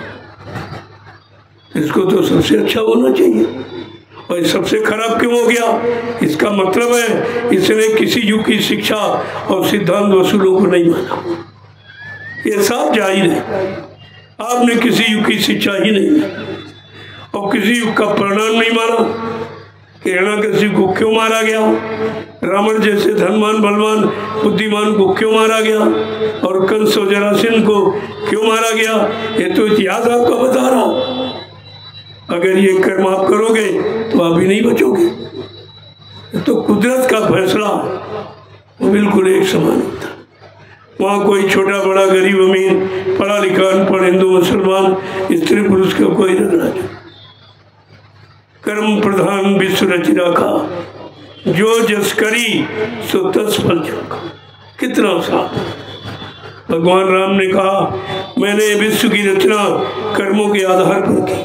इसको तो सबसे अच्छा होना चाहिए और सबसे खराब क्यों हो गया? इसका मतलब है इसने किसी युग की शिक्षा और सिद्धांत वसूलों को नहीं माना। ये साफ जाहिर है, आपने किसी युग की शिक्षा ही नहीं और किसी युग का परिणाम नहीं माना। हिरण्यकशिपु को क्यों मारा गया? रावण जैसे धनवान बलवान बुद्धिमान को क्यों मारा गया? और कंस और जरासंध को क्यों मारा गया? ये तो इतिहास आपका बता रहा। अगर ये कर्म आप करोगे तो आप भी नहीं बचोगे। तो कुदरत का फैसला वो बिल्कुल एक समान होता। वहाँ कोई छोटा बड़ा गरीब अमीर, पढ़ा लिखा अनपढ़, हिंदू मुसलमान, स्त्री पुरुष का कोई झगड़ा। कर्म प्रधान विश्व रचना का, जो जस करी सो तस फल जाका। कितना साफ। भगवान राम ने कहा मैंने विश्व की रचना कर्मों के आधार पर की,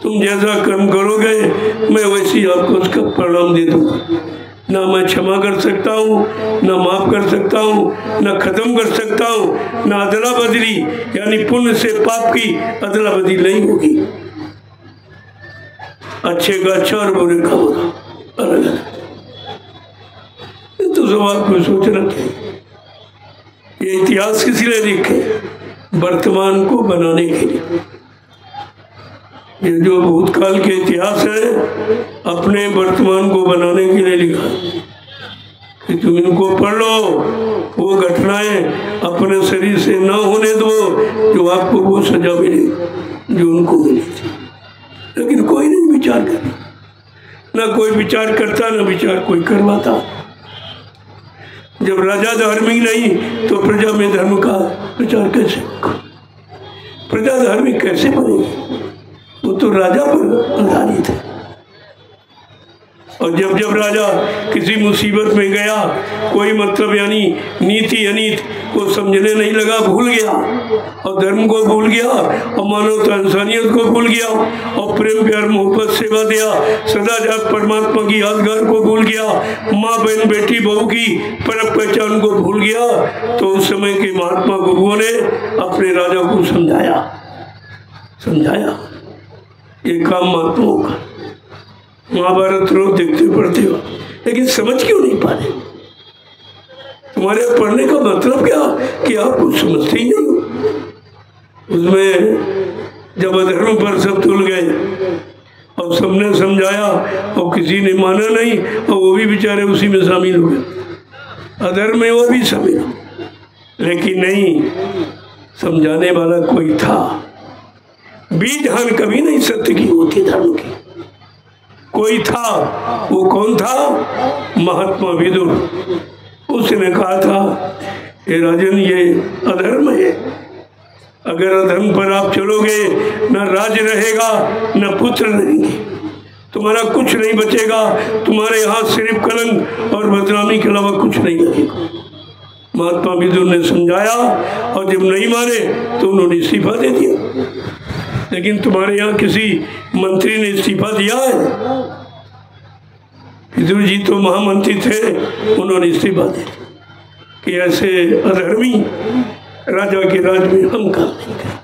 तुम जैसा कर्म करोगे मैं वैसी आपको उसका परिणाम दे दूंगा। ना मैं क्षमा कर सकता हूँ, ना माफ कर सकता हूँ, ना खत्म कर सकता हूँ, ना अदला बदली यानी पुण्य से पाप की अदला बदली नहीं होगी। अच्छे का अच्छा और बुरे का बुरा अलग अलग। तो सब आपको सोचना चाहिए। ये इतिहास किस लिए लिखे? वर्तमान को बनाने के लिए। ये जो भूतकाल के इतिहास है अपने वर्तमान को बनाने के लिए लिखा कि तुम इनको पढ़ लो, वो घटनाएं अपने शरीर से न होने दो जो आपको वो सजा मिले जो उनको मिली थी। लेकिन कोई नहीं विचार करता, ना कोई विचार करता, ना विचार कोई करवाता। जब राजा धार्मिक नहीं तो प्रजा में धर्म का विचार कैसे होगा? प्रजा धार्मिक कैसे बनेगी? वो तो राजा पर आधारित है। और जब जब राजा किसी मुसीबत में गया, कोई मतलब यानी नीति अनीति को समझने नहीं लगा, भूल गया और धर्म को भूल गया और मानवता इंसानियत को भूल गया और प्रेम प्यार मोहब्बत सेवा दिया, सदाचार परमात्मा की यादगार को भूल गया, माँ बहन बेटी बहू की परख पहचान को भूल गया, तो उस समय के महात्मा गुरुओं ने अपने राजा को समझाया ये काम महात्माओं का। महाभारत रोज देखते पढ़ते हो, लेकिन समझ क्यों नहीं पा रहे? तुम्हारे पढ़ने का मतलब क्या कि आप कुछ समझते ही नहीं हो। उसमें जब अधर्म पर सब तुल गए और सबने समझाया और किसी ने माना नहीं और वो भी बेचारे उसी में शामिल हो गए, अधर्म में वो भी शामिल हो। लेकिन नहीं, समझाने वाला कोई था। बीज हान कभी नहीं सत्य की होती, धर्म की कोई था। वो कौन था? महात्मा विदुर। उसने कहा था हे राजन, ये अधर्म है, अगर अधर्म पर आप चलोगे न राज्य रहेगा न पुत्र रहेंगे, तुम्हारा कुछ नहीं बचेगा, तुम्हारे यहाँ सिर्फ कलंक और बदनामी के अलावा कुछ नहीं लगेगा। महात्मा विदुर ने समझाया और जब नहीं माने तो उन्होंने इस्तीफा दे दिया। लेकिन तुम्हारे यहाँ किसी मंत्री ने इस्तीफा दिया है? विदुर जी तो महामंत्री थे, उन्होंने इस्तीफा दे दिया कि ऐसे अधर्मी राजा के राज में हम काम नहीं करें,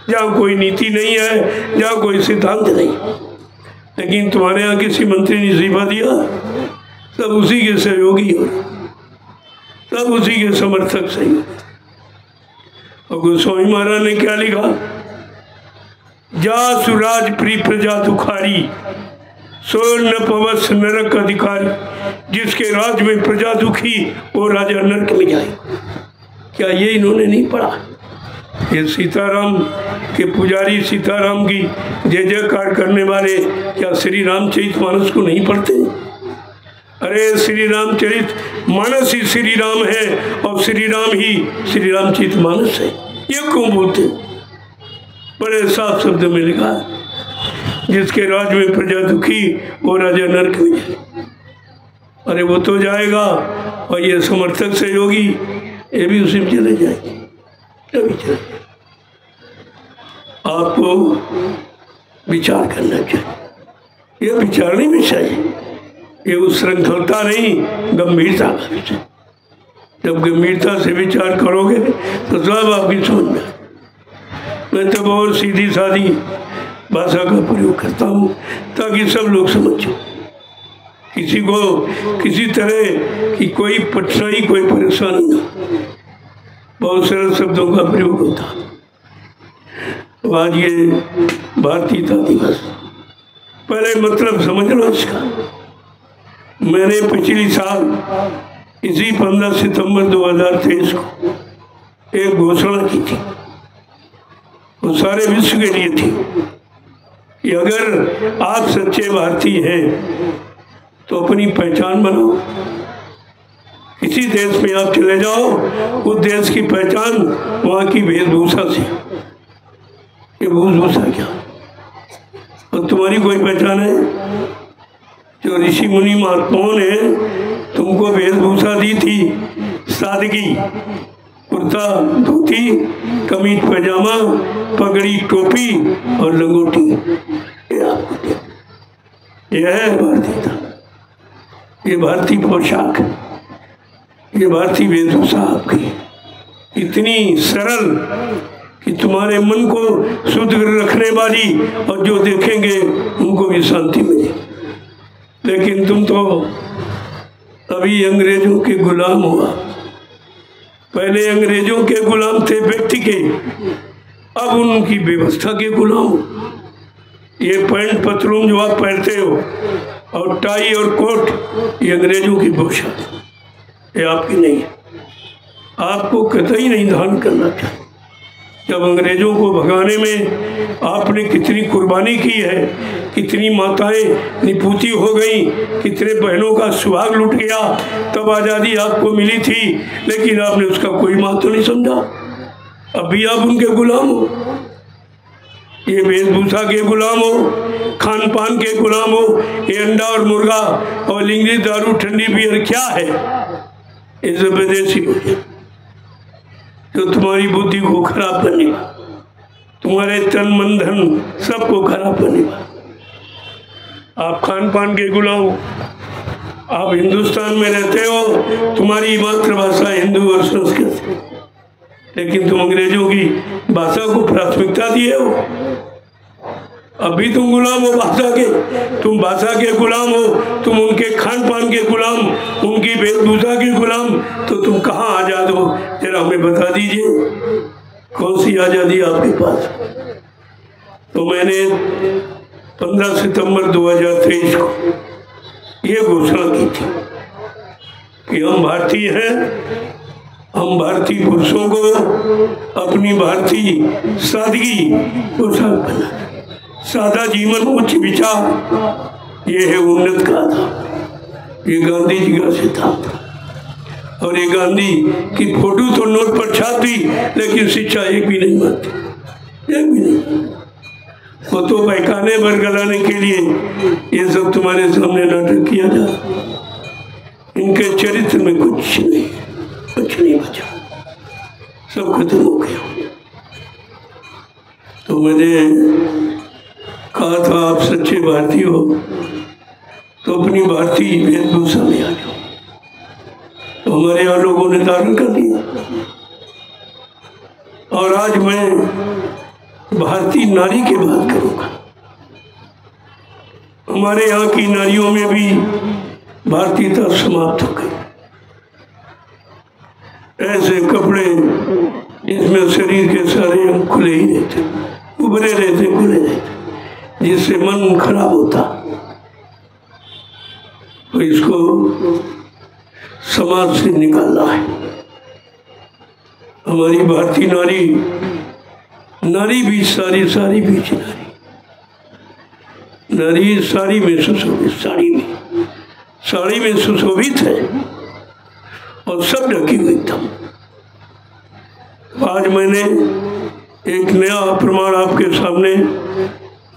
जहाँ कोई नीति नहीं है, जहाँ कोई सिद्धांत नहीं। लेकिन तुम्हारे यहाँ किसी मंत्री ने इस्तीफा दिया, सब उसी के सहयोगी हो, सब उसी के समर्थक सही। और गोस्वामी महाराज ने क्या लिखा? जा सुराज प्री प्रजा दुखारी, सो न पवस नरक अधिकारी। जिसके राज में प्रजा दुखी वो राजा नरक में जाए। क्या ये इन्होंने नहीं पढ़ा? ये सीताराम के पुजारी सीताराम की जय जयकार करने वाले क्या श्री रामचरितमानस को नहीं पढ़ते? अरे श्री रामचरित मानस ही श्री राम है और श्री राम ही श्री रामचरितमानस है, ये क्यों बोलते? बड़े साफ शब्द में लिखा है, जिसके राज में प्रजा दुखी वो राजा नरक में जाए। अरे वो तो जाएगा और ये समर्थक सहयोगी ये भी उसी में चले जाएंगे, तभी चले। आपको विचार करना चाहिए, ये विचारने में चाहिए, ये उच्छृंखलता नहीं, गंभीरता का विचार। जब गंभीरता से विचार करोगे तो सब आपकी समझ में। मैं तो बहुत सीधी सादी भाषा का प्रयोग करता हूँ ताकि सब लोग समझो, किसी को किसी तरह की कोई परेशानी कोई परेशानी ना। बहुत सरल शब्दों का प्रयोग होता है। आज ये भारतीयता दिवस, पहले मतलब समझ लो इसका। मैंने पिछली साल इसी 15 सितंबर 2023 को एक घोषणा की थी, वो सारे विश्व के लिए थी कि अगर आप सच्चे भारतीय हैं तो अपनी पहचान बनाओ। किसी देश में आप चले जाओ, उस देश की पहचान वहाँ की वेशभूषा से। ये वेशभूषा क्या? और तुम्हारी कोई पहचान है? जो ऋषि मुनि महात्माओं ने तुमको वेशभूषा दी थी, सादगी, कुर्ता धोती, कमीज पैजामा, पगड़ी टोपी और लंगोटी, ये आपको दिया। यह है भारतीयता, ये भारतीय पोशाक, ये भारतीय वेशभूषा आपकी इतनी सरल कि तुम्हारे मन को शुद्ध रखने वाली और जो देखेंगे उनको भी शांति मिले। लेकिन तुम तो अभी अंग्रेजों के गुलाम हुआ। पहले अंग्रेजों के गुलाम थे व्यक्ति के, अब उनकी व्यवस्था के गुलाम। ये पैंट पतलून जो आप पहनते हो और टाई और कोट, ये अंग्रेजों की पोशाक, ये आपकी नहीं है। आपको कतई नहीं धारण करना चाहिए। जब अंग्रेजों को भगाने में आपने कितनी कुर्बानी की है, कितनी माताएं निपूती हो गई, कितने बहनों का सुहाग लुट गया, तब आज़ादी आपको मिली थी, लेकिन आपने उसका कोई महत्व नहीं समझा। अब भी आप उनके गुलाम हो, ये वेशभूषा के गुलाम हो, खान पान के गुलाम हो। ये अंडा और मुर्गा और इंग्लिश दारू ठंडी बियर क्या है? ये सब विदेशी हो गया, जो तुम्हारी बुद्धि को खराब करने का, तुम्हारे तन मन धन सबको खराब करने का। आप खान पान के गुलाम हो। आप हिंदुस्तान में रहते हो, तुम्हारी मातृभाषा हिंदू और संस्कृत, लेकिन तुम अंग्रेजों की भाषा को प्राथमिकता दिए हो। अभी तुम गुलाम हो भाषा के, तुम भाषा के गुलाम हो, तुम उनके खान पान के गुलाम, उनकी वेशभूषा के गुलाम, तो तुम कहाँ आज़ाद हो? जरा हमें बता दीजिए, कौन सी आज़ादी आपके पास? तो मैंने 15 सितंबर 2023 को ये घोषणा की थी कि हम भारतीय हैं। हम भारतीय पुरुषों को अपनी भारतीय सादगी पोशाक बना, सादा जीवन उच्च विचार, ये है उन्नत का आधार। ये गांधी जी का सिद्धांत था। और ये गांधी की फोटो तो नोट पर छाप दी, लेकिन शिक्षा एक भी नहीं मानती, एक भी नहीं। वो तो बहकाने बरगलाने के लिए ये सब तुम्हारे सामने नाटक किया जा। इनके चरित्र में कुछ नहीं बचा, सब खत्म हो गया। तो मैंने कहा था, आप सच्चे भारतीय हो तो अपनी भारतीय वेशभूषा में आ जाओ। तो हमारे यहाँ लोगों ने धारण कर दिया। और आज मैं भारतीय नारी की बात करूंगा। हमारे यहाँ की नारियों में भी भारतीयता समाप्त हो गई। ऐसे कपड़े जिसमें शरीर के सारे अंग खुले ही रहते, उभरे रहते, खुले रहते, जिससे मन खराब होता। तो इसको समाज से निकालना है। हमारी भारतीय नारी भी सारी बीच नारी साड़ी में सुशोभित, साड़ी में सुशोभित है और सब ढकी हुई था। आज मैंने एक नया प्रमाण आपके सामने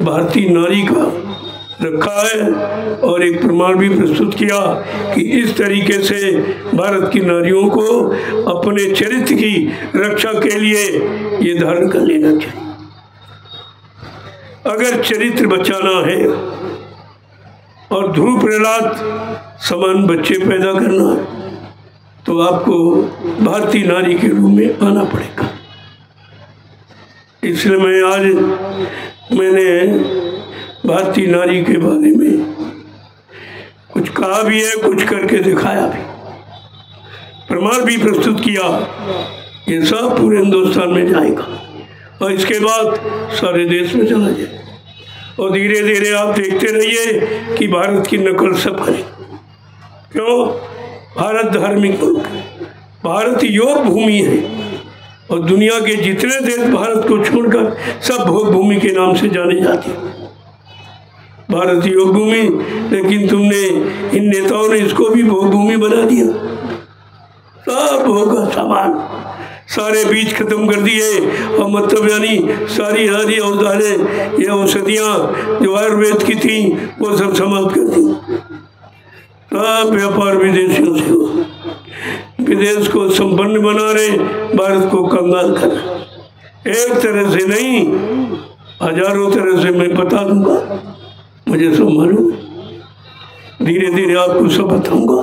भारतीय नारी का रखा है और एक प्रमाण भी प्रस्तुत किया कि इस तरीके से भारत की नारियों को अपने चरित्र की रक्षा के लिए ये धारण कर लेना चाहिए। अगर चरित्र बचाना है और ध्रुव प्रहलाद समान बच्चे पैदा करना है, तो आपको भारतीय नारी के रूप में आना पड़ेगा। इसलिए मैंने भारतीय नारी के बारे में कुछ कहा भी है, कुछ करके दिखाया भी, प्रमाण भी प्रस्तुत किया। ये सब पूरे हिंदुस्तान में जाएगा और इसके बाद सारे देश में चला जाए। और धीरे धीरे आप देखते रहिए कि भारत की नकल सब करें। क्यों? भारत धार्मिक मुल्क है, भारत योग भूमि है और दुनिया के जितने देश भारत को छोड़कर सब भोग भूमि के नाम से जाने जाते हैं। भारत योग भूमि, लेकिन तुमने इन नेताओं ने इसको भी भोग भूमि बना दिया। सब भोग का सामान, सारे बीज खत्म कर दिए और मतलब यानी सारी औजारें, ये औषधियाँ जो आयुर्वेद की थी वो सब समाप्त कर दी। सब व्यापार विदेशियों से हो, विदेश को संपन्न बना रहे, भारत को कंगाल कर रहे। एक तरह से नहीं, हजारों तरह से मैं बता दूंगा, मुझे सब मालूम है। धीरे धीरे आपको सब बताऊंगा।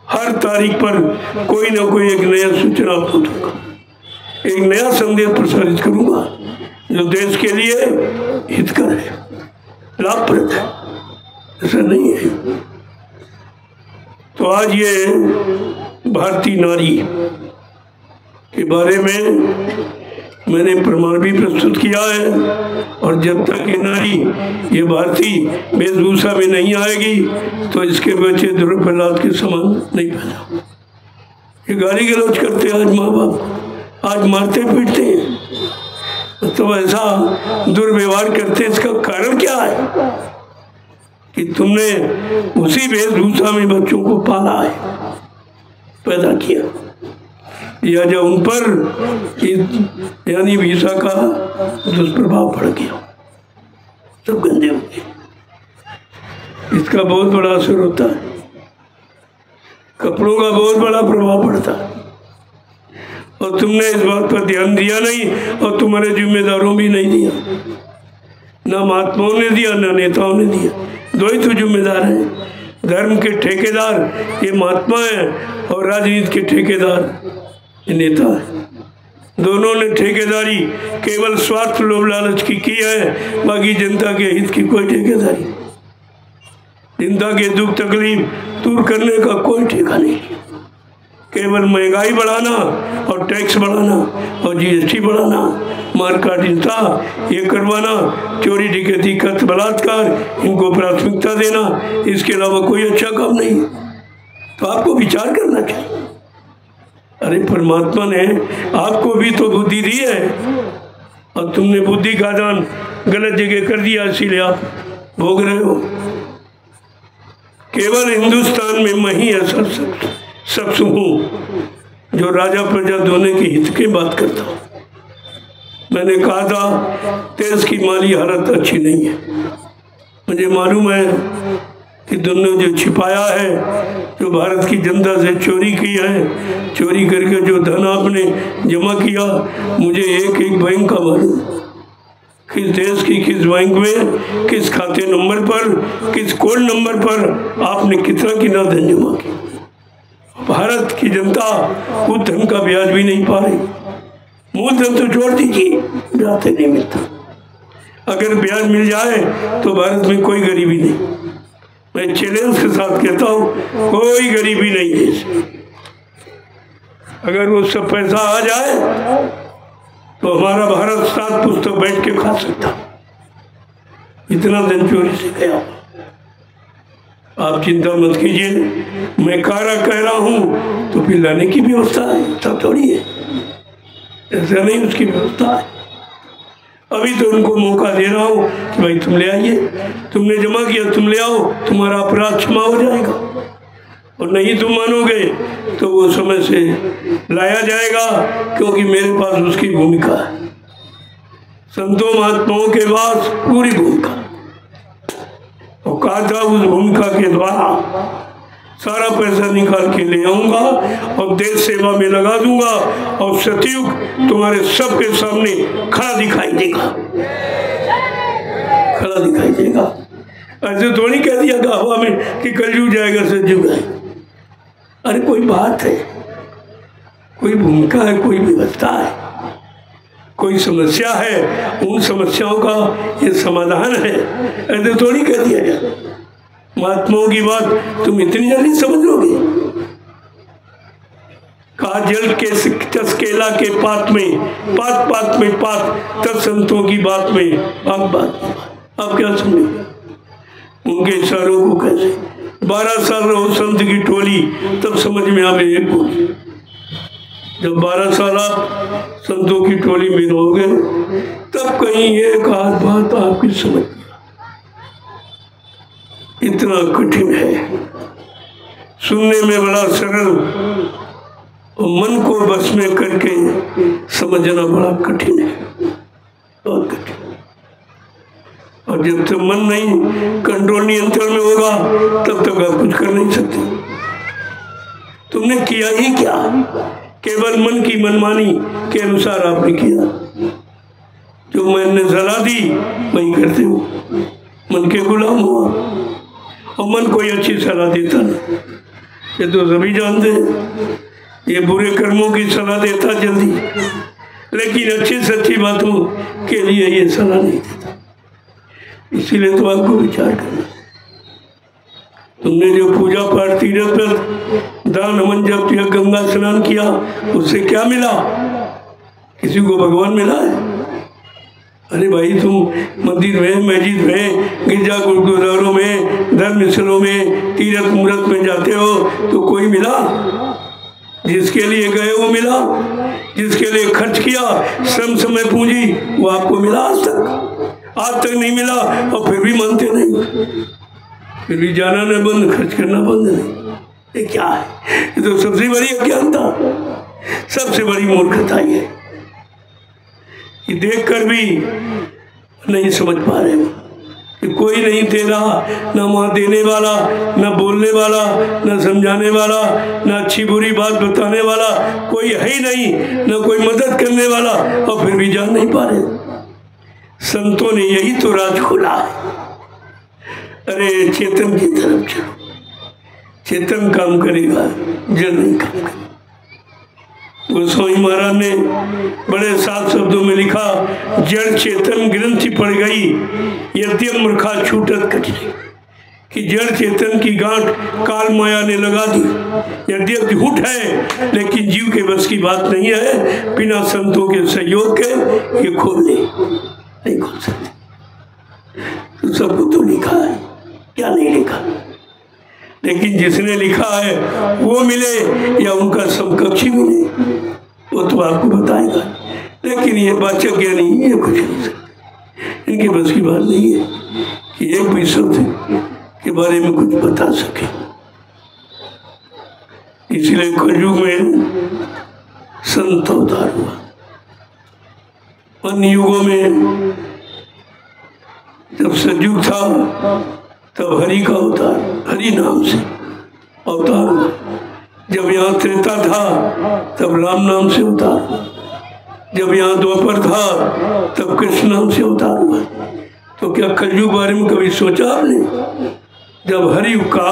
हर तारीख पर कोई ना कोई एक नया सूचना आपको दूंगा, एक नया संदेश प्रसारित करूंगा जो देश के लिए हितकर है, लाभप्रद है। ऐसा नहीं है। तो आज ये भारतीय नारी के बारे में मैंने प्रमाण भी प्रस्तुत किया है। और जब तक ये नारी, ये भारतीय वेशभूषा में नहीं आएगी तो इसके बच्चे ध्रुव प्रहलाद के समान नहीं पैदा। ये गाली गलौज करते हैं आज माँ बाप, आज मारते पीटते हैं, तो ऐसा दुर्व्यवहार करते, इसका कारण क्या है कि तुमने उसी वेशभूषा में बच्चों को पाला है, पैदा किया, या जब उन पर यानी वीसा का दुष्प्रभाव पड़ गया, सब गंदे हो गए। इसका बहुत बड़ा असर होता है, कपड़ों का बहुत बड़ा प्रभाव पड़ता है। और तुमने इस बात पर ध्यान दिया नहीं, और तुम्हारे जिम्मेदारों भी नहीं दिया, ना महात्माओं ने दिया ना नेताओं ने दिया। दो ही तो जिम्मेदार हैं, धर्म के ठेकेदार ये महात्मा हैं और राजनीति के ठेकेदार ये नेता है। दोनों ने ठेकेदारी केवल स्वार्थ लोभ लालच की है, बाकी जनता के हित की कोई ठेकेदारी, जनता के दुख तकलीफ दूर करने का कोई ठेका नहीं। केवल महंगाई बढ़ाना और टैक्स बढ़ाना और जीएसटी बढ़ाना, मारकाट हिंसा ये करवाना, चोरी डकैती कत्ल बलात्कार इनको प्राथमिकता देना, इसके अलावा कोई अच्छा काम नहीं। तो आपको विचार करना चाहिए। अरे परमात्मा ने आपको भी तो बुद्धि दी है और तुमने बुद्धि का दान गलत जगह कर दिया, इसीलिए आप भोग रहे हो। केवल हिंदुस्तान में मैं ही ऐसा शख्स हूँ जो राजा प्रजा दोनों के हित की बात करता हूँ। मैंने कहा था देश की माली हालत अच्छी नहीं है, मुझे मालूम है कि दोनों जो छिपाया है, जो भारत की जनता से चोरी की है, चोरी करके जो धन आपने जमा किया, मुझे एक एक बैंक का मालूम, किस देश की किस बैंक में किस खाते नंबर पर किस कोड नंबर पर आपने कितना धन जमा किया। भारत की जनता उस धन का ब्याज भी नहीं पा रही। मूलधन तो छोड़ दीजिए, ब्याज नहीं मिलता। अगर ब्याज मिल जाए तो भारत में कोई गरीबी नहीं। मैं चैलेंज के साथ कहता हूँ कोई गरीबी नहीं है इसमें। अगर वो सब पैसा आ जाए तो हमारा भारत 7 पुस्तक बैठ के खा सकता, इतना धन चोरी से गया। आप चिंता मत कीजिए, मैं कारा कह रहा हूँ तो फिर लाने की व्यवस्था है, सब थोड़ी है, ऐसा नहीं उसकी व्यवस्था है। अभी तो उनको मौका दे रहा हूँ कि भाई तुम ले आइए, तुमने जमा किया तुम ले आओ, तुम्हारा अपराध क्षमा हो जाएगा। और नहीं तुम मानोगे तो वो समय से लाया जाएगा, क्योंकि मेरे पास उसकी भूमिका है। संतों महात्माओं के पास पूरी भूमिका, और कहा था उस भूमिका के द्वारा सारा पैसा निकाल के ले आऊंगा और देश सेवा में लगा दूंगा, और सतयुग तुम्हारे सबके सामने खड़ा दिखाई देगा, खड़ा दिखाई देगा। ऐसे थोड़ी कह दिया था हवा में कि कलयुग जाएगा सतयुग है। अरे कोई बात है, कोई भूमिका है, कोई व्यवस्था है, कोई समस्या है, उन समस्याओं का ये समाधान है। ऐसे थोड़ी कह दिया जाए। महात्माओं की बात तुम इतनी जल्दी समझ लोगे? कहा जल के चसकेला के पात में पात पात में पात, तब संतों की बात में बात। आप क्या समझोगे उनके इशारों को? कैसे 12 साल रहो संत की टोली, तब समझ में आवे एक बोली। जब 12 साल आप संतों की टोली में रहोगे तब कहीं एक आध बात आपकी समझ। इतना कठिन है, सुनने में बड़ा सरल और मन को बस में करके समझना बड़ा कठिन है, बहुत कठिन। और जब तक मन नहीं कंट्रोल नियंत्रण में होगा तब तक आप कुछ कर नहीं सकते। तुमने किया ही क्या? केवल मन की मनमानी के अनुसार आपने किया, जो मैंने सलाह दी वही करते हो, मन के गुलाम हुआ। और मन कोई अच्छी सलाह देता नहीं, ये तो सभी जानते हैं, ये बुरे कर्मों की सलाह देता जल्दी, लेकिन अच्छी सच्ची बातों के लिए ये सलाह नहीं देता। इसीलिए तो आपको विचार करना। तुमने जो पूजा पाठ तीर्थ दान हवन जप किया, गंगा स्नान किया, उससे क्या मिला? किसी को भगवान मिला है? अरे भाई तुम मंदिर में, मस्जिद में, गिरजा गुरुद्वारों में, धर्म स्थलों में, तीर्थ मूर्त में जाते हो तो कोई मिला? जिसके लिए गए वो मिला, जिसके लिए खर्च किया श्रम समय पूंजी वो आपको मिला? आज तक नहीं मिला और फिर भी मानते नहीं, फिर भी जाना न बंद, खर्च करना बंद नहीं। ये क्या है? ये तो सबसे बड़ी अज्ञानता, सबसे बड़ी मूर्खता है कि देखकर भी नहीं समझ पा रहे कि कोई नहीं दे रहा, ना वहाँ देने वाला, ना बोलने वाला, ना समझाने वाला, ना अच्छी बुरी बात बताने वाला कोई है ही नहीं, ना कोई मदद करने वाला, और फिर भी जान नहीं पा रहे। संतों ने यही तो राज खोला है। अरे चेतन की तरफ चलो, चेतन काम करेगा, जड़ नहीं काम करेगा। गोस्वामी महाराज ने बड़े साफ शब्दों में लिखा, जड़ चेतन ग्रंथि पड़ गई यद्यप मूर्खा छूटत कठिन, कि जड़ चेतन की गांठ काल माया ने लगा दी। यद्यप झूठ है लेकिन जीव के बस की बात नहीं है, बिना संतों के सहयोग के ये खोल नहीं खोल सकते। तो सबको तो लिखा है, क्या नहीं लिखा? लेकिन जिसने लिखा है वो मिले या उनका समकक्षी मिले वो तो आपको बताएगा। लेकिन ये वाचक ज्ञानी ये कुछ नहीं सकते, इनके बस की बात नहीं है कि एक भी शब्द के बारे में कुछ बता सके। इसलिए कलयुग में संत अवतार हुआ। अन्य युगों में जब सतयुग था तब हरि का अवतार, हरि नाम से अवतार हुआ। जब यहाँ त्रेता था तब राम नाम से अवतार हुआ। जब यहाँ द्वापर था तब कृष्ण नाम से अवतार हुआ। तो क्या कलयुग बारे में कभी सोचा आपने? जब हरि का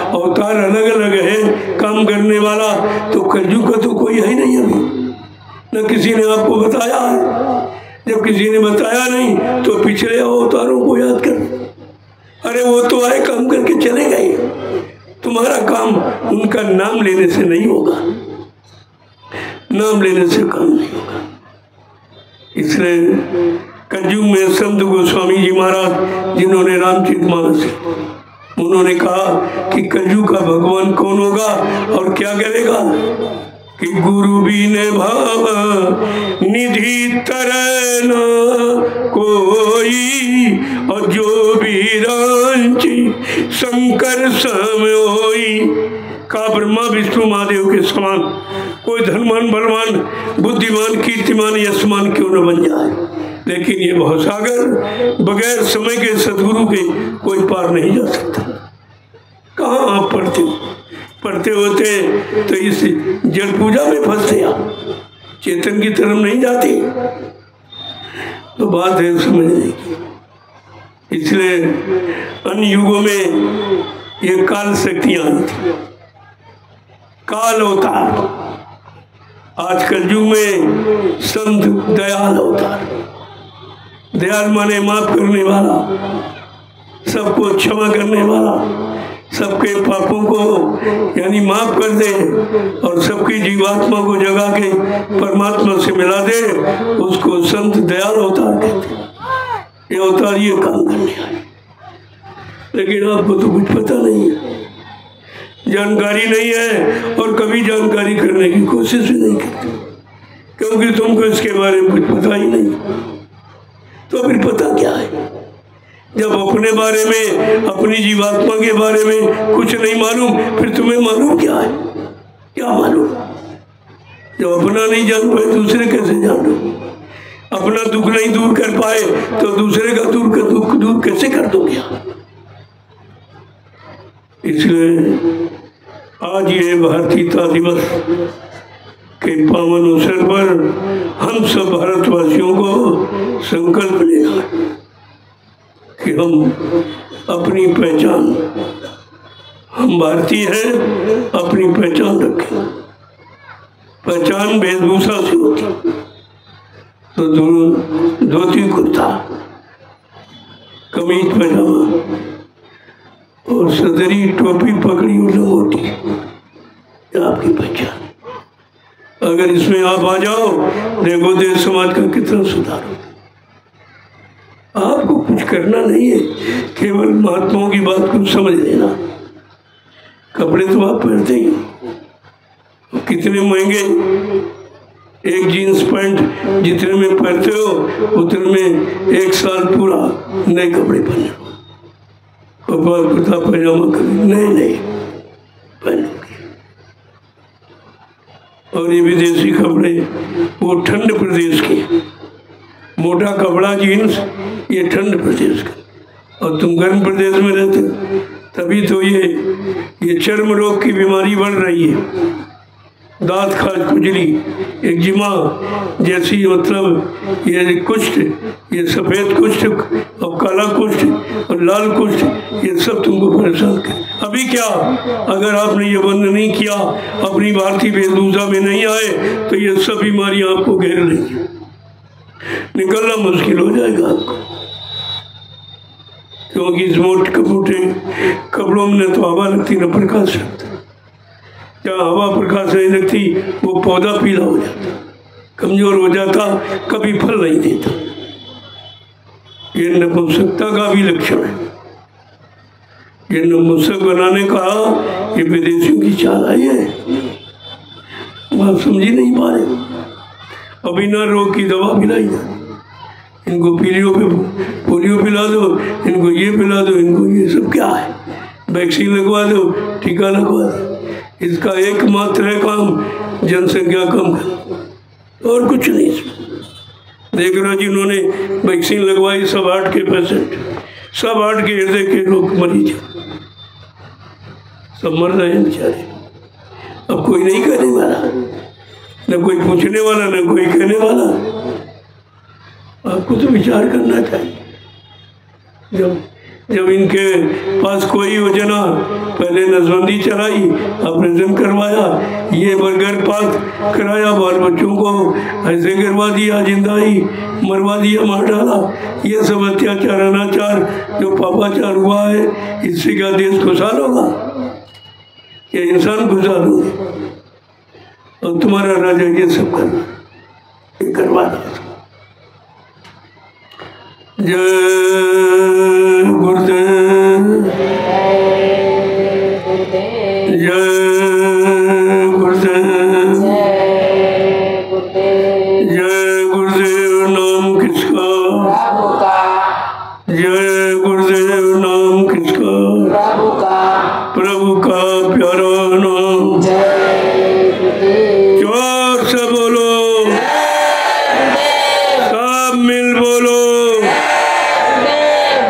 अवतार अलग अलग है काम करने वाला, तो कलयुग का तो कोई है ही नहीं अभी, न किसी ने आपको बताया है। जब किसी ने बताया नहीं तो पिछले अवतारों को याद कर। अरे वो तो आए काम करके चले गए, तुम्हारा काम उनका नाम लेने से नहीं होगा, नाम लेने से काम नहीं होगा। इसलिए कलयुग में संत गोस्वामी जी महाराज जिन्होंने रामचरितमानस, उन्होंने कहा कि कलयुग का भगवान कौन होगा और क्या करेगा कि गुरु भी ने भाव निधि तरह न कोई, और जो भी रांची शंकर सम होई। का ब्रह्मा विष्णु महादेव के समान कोई धनवान बलवान बुद्धिमान कीर्तिमान यशमान क्यों न बन जाए, लेकिन ये भवसागर बगैर समय के सदगुरु के कोई पार नहीं जा सकता। कहाँ आप पढ़ते होते तो इस जल पूजा में फंसते आप, चेतन की तरफ नहीं जाते। तो बात है समझने की। इसलिए अन्य युगों में ये काल शक्तियां थी, काल अवतार। आज कल युग में संत दयाल अवतार। दयाल माने माफ करने वाला, सबको क्षमा करने वाला, सबके पापों को यानी माफ कर दे और सबकी जीवात्मा को जगा के परमात्मा से मिला दे, उसको संत दयाल अवतार कहते हैं। ये अवतार ये काम करने आए, लेकिन आपको तो कुछ पता नहीं है, जानकारी नहीं है और कभी जानकारी करने की कोशिश भी नहीं करते, क्योंकि तुमको इसके बारे में कुछ पता ही नहीं। तो फिर पता क्या है? जब अपने बारे में, अपनी जीवात्मा के बारे में कुछ नहीं मालूम, फिर तुम्हें मालूम क्या है? क्या मालूम? जब अपना नहीं जान पाए दूसरे कैसे जान लो? अपना दुख नहीं दूर कर पाए तो दूसरे का दुख दूर कैसे कर दोगे? इसलिए आज ये भारतीयता दिवस के पावन अवसर पर हम सब भारतवासियों को संकल्प लेना कि हम अपनी पहचान, हम भारतीय हैं, अपनी पहचान रखें। पहचान वेशभूषा से होती, तो धोती कुर्ता, कमीज पैजामा और सदरी टोपी पकड़ी और लंगोटी, आपकी पहचान। अगर इसमें आप आ जाओ, देखो देश समाज का कितना सुधार हो। आपको कुछ करना नहीं है, केवल महात्माओं की बात को समझ लेना। कपड़े तो आप पहनते ही, कितने महंगे, एक जीन्स पैंट जितने में पहनते हो उतने में एक साल पूरा नए कपड़े पहने, और कुर्ता पैजामा कभी नहीं पहनोगे। और ये विदेशी कपड़े, वो ठंड प्रदेश के, मोटा कपड़ा जीन्स, ये ठंड प्रदेश का, और तुम गर्म प्रदेश में रहते हो, तभी तो ये चर्म रोग की बीमारी बढ़ रही है। दांत खाज, खुजली, एक्जिमा जैसी, मतलब ये कुष्ठ, ये सफ़ेद कुष्ठ और काला कुष्ठ और लाल कुष्ठ, ये सब तुमको परेशान कर। अभी क्या, अगर आपने ये बंद नहीं किया, अपनी भारतीय वेशभूषा में नहीं आए, तो ये सब बीमारियां आपको घेर लेंगी, निकलना मुश्किल हो जाएगा आपको। क्योंकि इस मोटे कपड़ों में न तो हवा लगती न प्रकाश लगता। जहाँ हवा प्रकाश नहीं लगती वो पौधा पीला हो जाता, कमजोर हो जाता, कभी फल नहीं देता। ये नपुंसकता का भी लक्षण है। ये नपुंसक बनाने का ये विदेशियों की चाल आई है, आप समझी नहीं पा रहे। अभी ना रोग की दवा पिलाई जाए, इनको पोलियो पिला दो, इनको ये पिला दो, इनको ये सब क्या है, वैक्सीन लगवा दो, टीका लगवा दो। इसका एकमात्र है काम जनसंख्या कम कर, और कुछ नहीं। देख रहे हो जिन्होंने वैक्सीन लगवाई, सब हार्ट के पेशेंट, सब हार्ट के हृदय के लोग मरीज, सब मर रहे हैं बेचारे। अब कोई नहीं कहने वाला, न कोई पूछने वाला, न कोई कहने वाला। आपको तो विचार करना चाहिए। जब इनके पास कोई योजना, पहले नसबंदी चलाई, ऑपरेशन करवाया, ये गर्भपात कराया, बाल बच्चों को ऐसे करवा दिया, जिंदा ही मरवा दिया, मार डाला। ये सब अत्याचार, अनाचार जो पापाचार हुआ है, इससे क्या देश खुशहाल होगा? क्या इंसान खुशहाल होगा? और तुम्हारा राजा ये सब करवा रहा। जय गुरुदेव, जय गुरुदेव, जय गुरुदेव। नाम किसका? जय गुरुदेव। नाम किसका? प्रभु का प्यारा नाम। जोर से बोलो, सब मिल बोलो,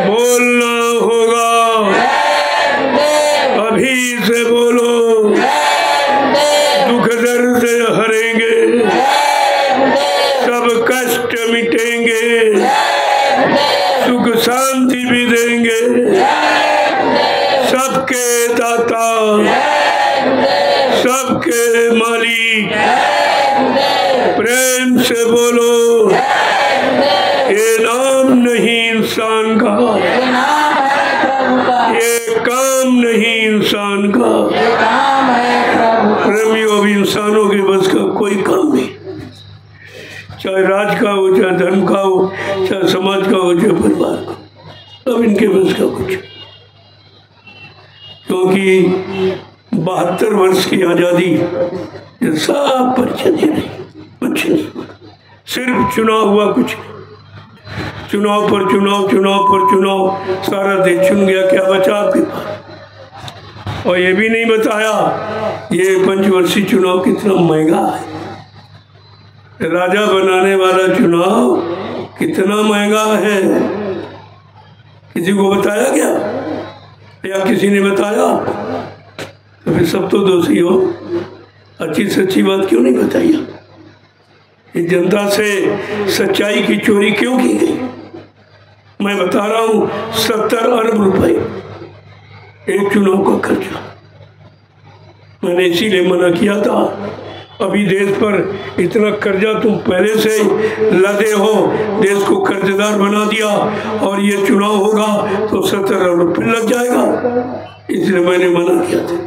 बोलना होगा, अभी से बोलो। दुख दर्द हरेंगे, सब कष्ट मिटेंगे, सुख शांति भी देंगे, सबके दाता, सबके मालिक। प्रेम से बोलो, ये नाम नहीं इंसान का, ये काम नहीं इंसान का। प्रेमियों, भी इंसानों के बस का कोई काम नहीं, चाहे राज का हो, चाहे धर्म का हो, चाहे समाज का हो, चाहे परिवार का, अब इनके बस का कुछ। क्योंकि 72 वर्ष की आज़ादी ये सब परिचय दे रही, कुछ नहीं, सिर्फ चुनाव हुआ, कुछ नहीं। चुनाव पर चुनाव, चुनाव पर चुनाव, सारा देश चुन गया, क्या बचा आपके पास? और ये भी नहीं बताया ये पंचवर्षीय चुनाव कितना महंगा है। राजा बनाने वाला चुनाव कितना महंगा है, किसी को बताया क्या? या किसी ने बताया? तो फिर सब तो दोषी हो। अच्छी सच्ची बात क्यों नहीं बताई? ये जनता से सच्चाई की चोरी क्यों की गई? मैं बता रहा हूँ, 70 अरब रुपए एक चुनाव का खर्चा। मैंने इसीलिए मना किया था। अभी देश पर इतना कर्जा तुम पहले से लदे हो, देश को कर्जदार बना दिया, और ये चुनाव होगा तो 70 अरब रुपये लग जाएगा। इसलिए मैंने मना किया था,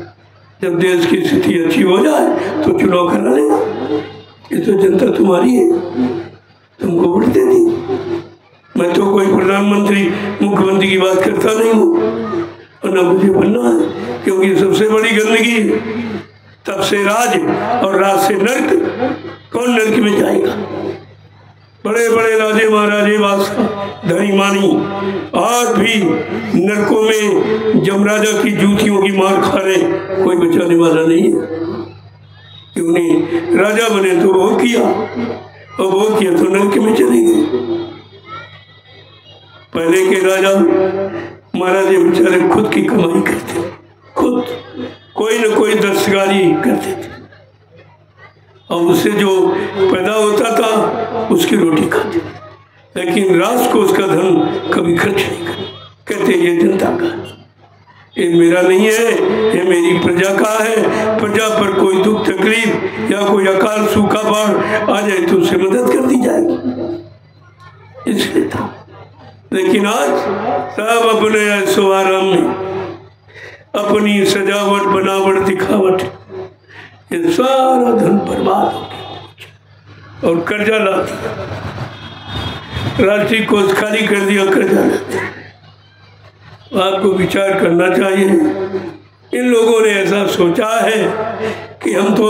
जब देश की स्थिति अच्छी हो जाए तो चुनाव करा लेगा। ये तो जनता तुम्हारी है, तुमको वोट दे दी। मैं तो कोई प्रधानमंत्री मुख्यमंत्री की बात करता नहीं हूँ और ना मुझे बनना है, क्योंकि सबसे बड़ी गंदगी है। तब से राज और राज से नर्क, कौन नर्क में जाएगा? बड़े बड़े राजे महाराजे बादशाह धनी मानी आज भी नरकों में जमराजा की जूतियों की मार खा रहे, कोई बचाने वाला नहीं है। क्यों नहीं? राजा बने तो वो किया और वो किया तो नरक में चले गए। पहले के राजा महाराजे बेचारे खुद की कमाई करते, खुद कोई न कोई दस्तकारी करते थे और उससे जो पैदा होता था उसकी रोटी खाते, लेकिन राज को उसका धन कभी खर्च नहीं करते। कहते ये जनता का है, ये मेरा नहीं है, ये मेरी प्रजा का है। प्रजा पर कोई दुख तकलीफ या कोई अकाल सूखा बाढ़ आ जाए तो उससे मदद कर दी जाएगी, इसलिए था। लेकिन आज सब अपने ऐशो आराम में अपनी सजावट बनावट दिखावट, ये सारा धन बर्बाद हो गया और कर्जा ला दिया, राष्ट्रीय कोष खाली कर दिया, कर्जा ला दिया। आपको विचार करना चाहिए। इन लोगों ने ऐसा सोचा है कि हम तो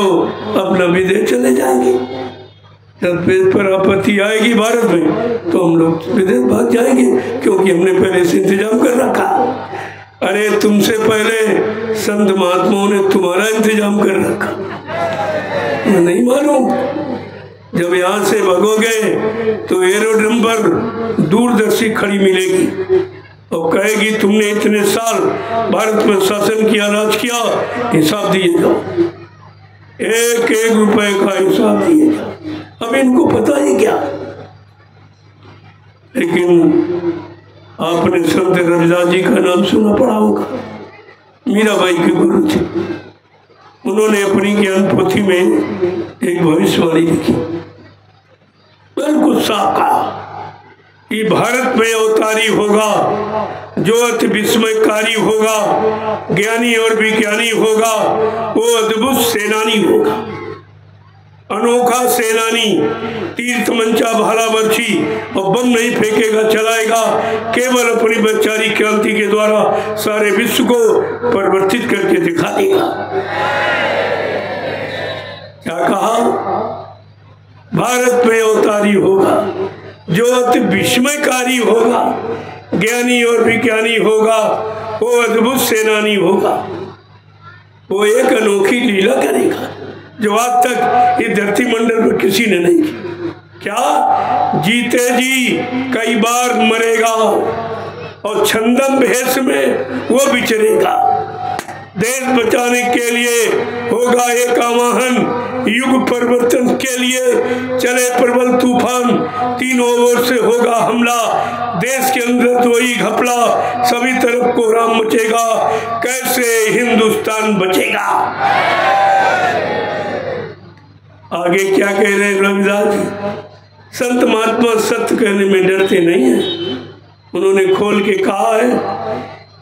अपना विदेश चले जाएंगे, जब देश पर आपत्ति आएगी भारत में तो हम लोग विदेश भाग जाएंगे, क्योंकि हमने पहले से इंतजाम कर रखा। अरे तुमसे पहले संत महात्माओं ने तुम्हारा इंतजाम कर रखा, मैं नहीं मालूम। जब यहाँ से भगोगे तो एरोड्रम पर दूरदर्शी खड़ी मिलेगी और कहेगी तुमने इतने साल भारत में शासन किया, राज किया, हिसाब दिए जाओ, एक एक रुपए का हिसाब दिए जाओ। अब इनको पता ही क्या। लेकिन आपने संत रविदास जी का नाम सुना पड़ा होगा, मीराबाई के गुरु थे। उन्होंने अपनी ज्ञान पोथी में एक भविष्यवाणी लिखी, बिल्कुल साफ कहा कि भारत में अवतारी होगा जो अति विस्मयकारी होगा, ज्ञानी और विज्ञानी होगा, वो अद्भुत सेनानी होगा, अनोखा सेनानी, तीर्थ मंचा भाला बर्छी और बम नहीं फेंकेगा, चलाएगा, केवल अपनी वैचारिक क्रांति के द्वारा सारे विश्व को परिवर्तित करके दिखा देगा। क्या कहा? भारत में अवतारी होगा जो अति विस्मयकारी होगा, ज्ञानी और विज्ञानी होगा, वो अद्भुत सेनानी होगा, वो एक अनोखी लीला करेगा जो आज तक इस धरती मंडल पर किसी ने नहीं की। क्या? जीते जी कई बार मरेगा और छंदम भेष में वो विचरेगा। देश बचाने के लिए होगा एक आवाहन, युग परिवर्तन के लिए चले प्रबल तूफान, तीनों ओर से होगा हमला, देश के अंदर तो ही घपला, सभी तरफ कोहराम मचेगा, कैसे हिंदुस्तान बचेगा। आगे क्या कह रहे हैं रविदास जी? संत महात्मा सत्य कहने में डरते नहीं है। उन्होंने खोल के कहा है,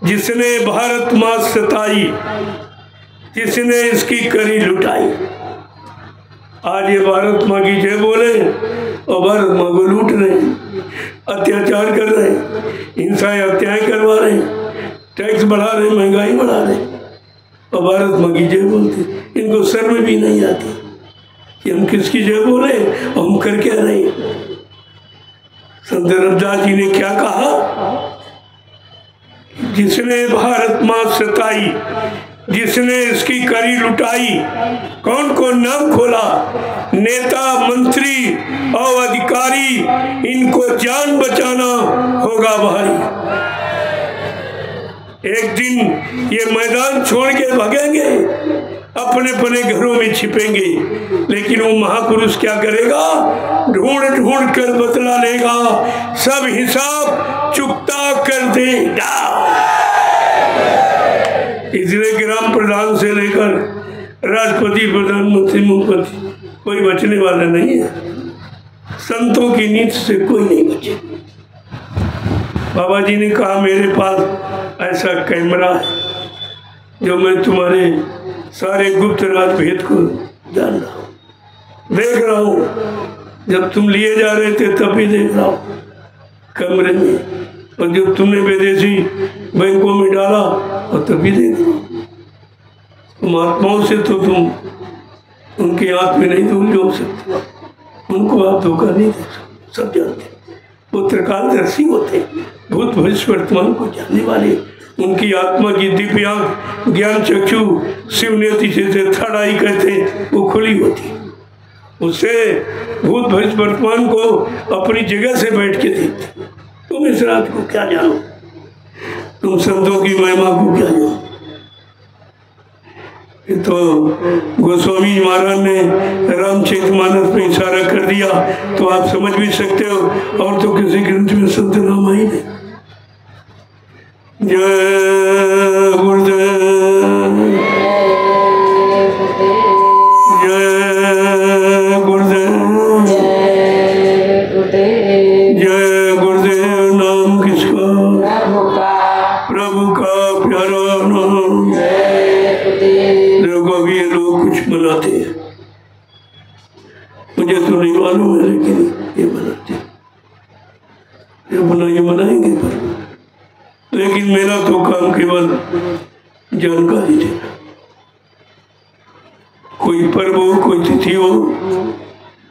जिसने भारत माँ सताई, जिसने इसकी करी लुटाई। आज ये भारत माँ की जय बोले और भारत माँ को लूट रहे, अत्याचार कर रहे, हिंसाएं हत्याएं करवा रहे, टैक्स बढ़ा रहे, महंगाई बढ़ा रहे और भारत माँ की जय बोलते। इनको सर में भी नहीं आती कि हम किसकी जय बोले और हम कर क्या रहे। संत रविदास जी ने क्या कहा? जिसने भारत माँ सताई, जिसने इसकी करी लुटाई। कौन कौन नाम खोला? नेता, मंत्री और अधिकारी, इनको जान बचाना होगा भारी। एक दिन ये मैदान छोड़ के भागेंगे, अपने अपने घरों में छिपेंगे, लेकिन वो महापुरुष क्या करेगा? ढूंढ ढूंढ कर बदला लेगा, सब हिसाब चुकता कर देगा। इसलिए ग्राम प्रधान से लेकर राष्ट्रपति, प्रधानमंत्री, मुख्यमंत्री कोई बचने वाला नहीं है। संतों की नीति से कोई नहीं बचे। बाबा जी ने कहा, मेरे पास ऐसा कैमरा है जो मैं तुम्हारे सारे गुप्त राज भेद को जान रहा हूँ। देख रहा हूँ, जब तुम लिए जा रहे थे तब भी देख रहा हूँ कमरे में, और जब तुमने विदेशी बैंकों में डाला और तभी देख रहा हूँ। तुम आत्माओं से तो तुम उनके हाथ में नहीं धूल झोंक सकते, उनको आप धोखा नहीं दे सकते, सब जानते। वो त्रिकालदर्शी होते, भूत भविष्य वर्तमान को जानने वाले। उनकी आत्मा की दिव्यांग ज्ञान चक्षु शिव नेति से थर्ड आई कहते वो खुली होती, उससे भूत भविष्य वर्तमान को अपनी जगह से बैठ के देखते। तुम इस रात को क्या जानो, तुम संतों की महिमा को क्या जानो। तो गोस्वामी महाराज ने रामचरितमानस में इशारा कर दिया तो आप समझ भी सकते हो, और तो किसी ग्रंथ में संत नाम ही नहीं। जय गुरुदेव, जय गुरुदेव, जय गुरुदेव। नाम किसका? प्रभु का प्यारा नाम। देखो अभी ये लोग कुछ मनाते हैं, मुझे तो नहीं मालूम है, लेकिन ये मनाते हैं, ये मनाएंगे पर, लेकिन मेरा तो काम केवल जानकारी देना। कोई पर्व हो, कोई तिथि हो,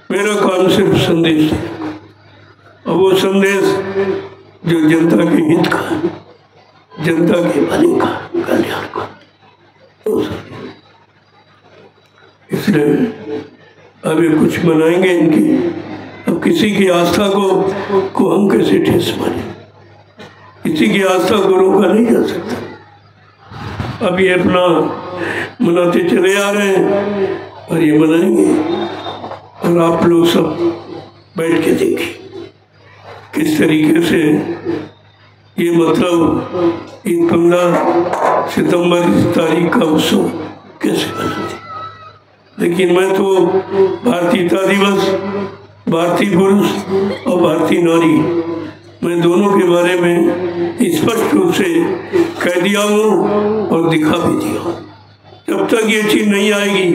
मेरा काम सिर्फ संदेश देना, और वो संदेश जो जनता के हित का, जनता के भले का, कल्याण का, इसलिए अभी कुछ मनाएंगे इनकी। अब किसी की आस्था को हम कैसे ठेस मारे, किसी की आस्था को रोका नहीं जा सकता। अब ये अपना मनाते चले आ रहे हैं और ये मनाएंगे, और आप लोग सब बैठ के देखिए किस तरीके से ये मतलब ये 15 सितंबर इस तारीख का उत्सव कैसे मनाते। लेकिन मैं तो भारतीयता दिवस, भारतीय पुरुष और भारतीय नारी, मैं दोनों के बारे में स्पष्ट रूप से कह दिया हूँ और दिखा भी दिया हूँ। जब तक ये चीज नहीं आएगी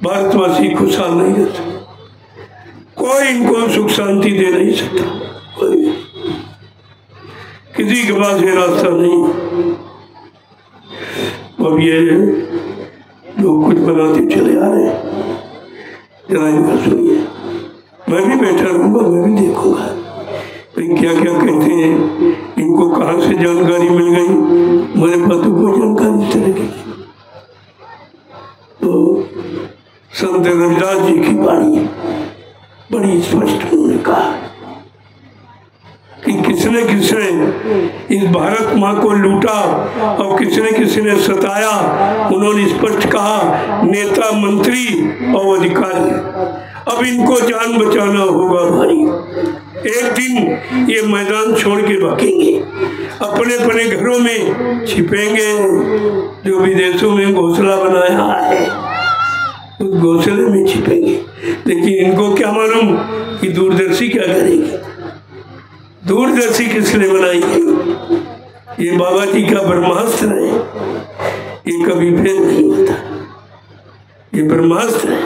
भारतवासी खुशहाल नहीं रह सकता, कोई इनको सुख शांति दे नहीं सकता, कोई किसी के पास ये रास्ता नहीं। अब ये लोग कुछ बनाते चले आ रहे हैं, जरा इनका सुनिए। मैं भी बैठा रहूंगा, मैं भी देखूंगा क्या क्या कहते हैं, इनको कहाँ से जानकारी मिल गई, मेरे पास तो कोई जानकारी चली गई। तो संत रविदास जी की वाणी बड़ी स्पष्ट उन्होंने कहा कि किसने किसने इस भारत माँ को लूटा और किसने किसने सताया। उन्होंने स्पष्ट कहा, नेता, मंत्री और अधिकारी, अब इनको जान बचाना होगा भाई। एक दिन ये मैदान छोड़ के भागेंगे, अपने अपने घरों में छिपेंगे। जो विदेशों में घोंसला बनाया है उस घोंसले में छिपेंगे। लेकिन इनको क्या मालूम कि दूरदर्शी क्या करेगी। दूरदर्शी किस लिए बनाई गई? ये बाबा जी का ब्रह्मास्त्र है, ये कभी फेल नहीं होता। ये ब्रह्मास्त्र है,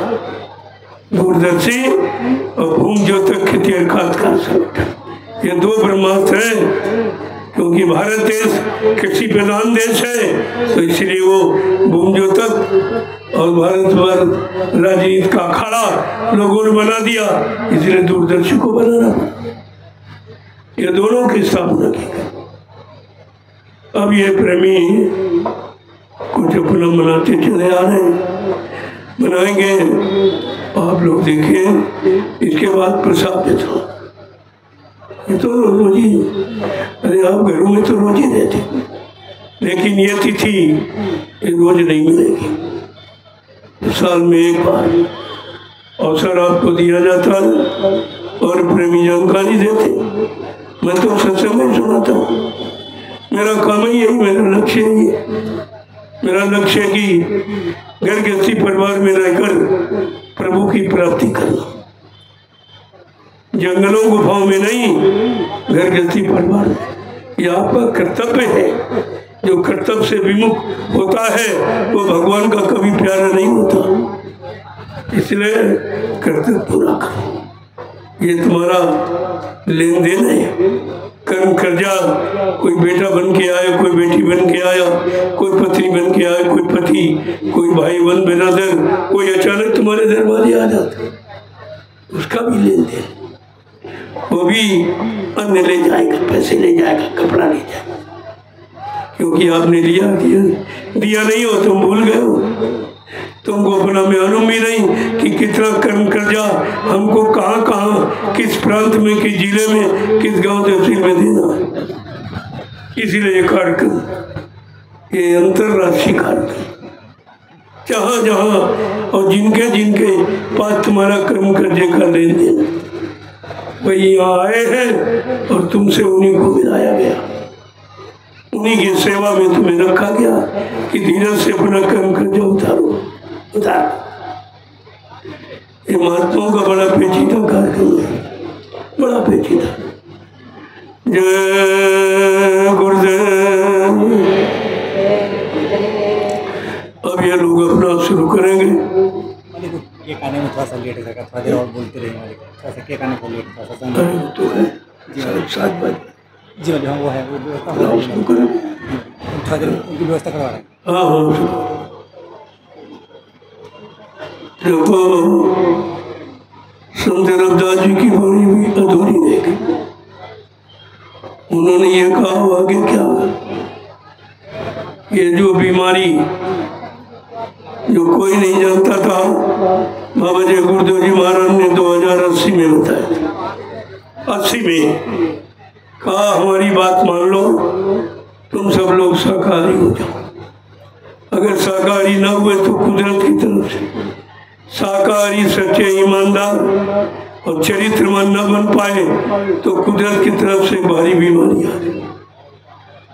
दूरदर्शी और भूम ज्योतक खेती अर्थात का संगठन, ये दो ब्रह्मास्त्र हैं। क्योंकि भारत देश कृषि प्रधान देश है, तो इसलिए वो भूम ज्योतक और भारत भर राजनीति का अखाड़ा लोगों ने बना दिया, इसलिए दूरदर्शी को बनाना, ये दोनों की स्थापना की। अब ये प्रेमी कुछ अपना मनाते चले आ रहे हैं, मनाएंगे। आप लोग देखें, इसके बाद प्रसाद देता, ये तो रोज ही, अरे आप घरों में तो रोज ही रहते, लेकिन ये तिथि ये रोज नहीं मिलेगी। साल में एक बार अवसर आपको दिया जाता है और प्रेमी जानकारी देते। मैं तो सत्संग में सुनाता हूँ, मेरा काम ही यही, मेरा लक्ष्य यही है। मेरा लक्ष्य है कि घर गृहस्थी परिवार में रहकर प्रभु की प्राप्ति करना, जंगलों गुफाओं में नहीं, घर गृहस्थी परिवार में। यह आपका कर्तव्य है। जो कर्तव्य से विमुख होता है वो भगवान का कभी प्यारा नहीं होता। इसलिए कर्तव्य पूरा करो। ये तुम्हारा लेन देन है। कर्म कर्जा, कोई बेटा बन के आया, कोई बेटी बन के आया, कोई पत्नी बन के आया, कोई पति, कोई भाई बहन बिरादर, कोई अचानक तुम्हारे दरवाजे आ जाता, उसका भी लेन देन। वो भी अन्न ले जाएगा, पैसे ले जाएगा, कपड़ा ले जाएगा, क्योंकि आपने दिया नहीं हो, तुम भूल गए हो। तुमको अपना मालूम भी नहीं कि कितना कर्म कर्जा हमको कहाँ कहाँ, किस प्रांत में, किस जिले में, किस गांव तहसील में देना है। इसीलिए कार्यक्रम, ये अंतरराष्ट्रीय कार्यक्रम, जहाँ जहाँ और जिनके जिनके पास तुम्हारा कर्म कर्जे का लेन देन, वही यहाँ आए हैं और तुमसे उन्हीं को मिलाया गया, उन्हीं की सेवा में तुम्हें रखा गया कि धीरज से अपना कर्म कर्जा उतारो। ये महात्माओं का बड़ा पेचीदा कार्यक्रम है, बड़ा पेचीदा। जय गुरुदेव। अब ये लोग अपना शुरू करेंगे। केक आने में थोड़ा सा लेट है, थोड़ा देर और बोलते रहेंगे, थोड़ा सा केक आने को लेट, थोड़ा सा तो है 7 बजे। जी हाँ, वो है, वो व्यवस्था शुरू करेंगे, थोड़ा देर उनकी व्यवस्था करवा रहे हैं। हाँ हाँ। देखो, संत रविदास जी की वाणी भी अधूरी नहीं गई। उन्होंने ये कहा आगे क्या, ये जो बीमारी जो कोई नहीं जानता था, बाबा जय गुरुदेव जी महाराज ने 2080 में बताया। 80 में कहा हमारी बात मान लो, तुम सब लोग शाकाहारी हो जाओ। अगर शाकाहारी ना हुए तो कुदरत की तरफ से शाकाहारी, सच्चे, ईमानदार और चरित्रवान न बन पाए तो कुदरत की तरफ से भारी बीमारी आ गई।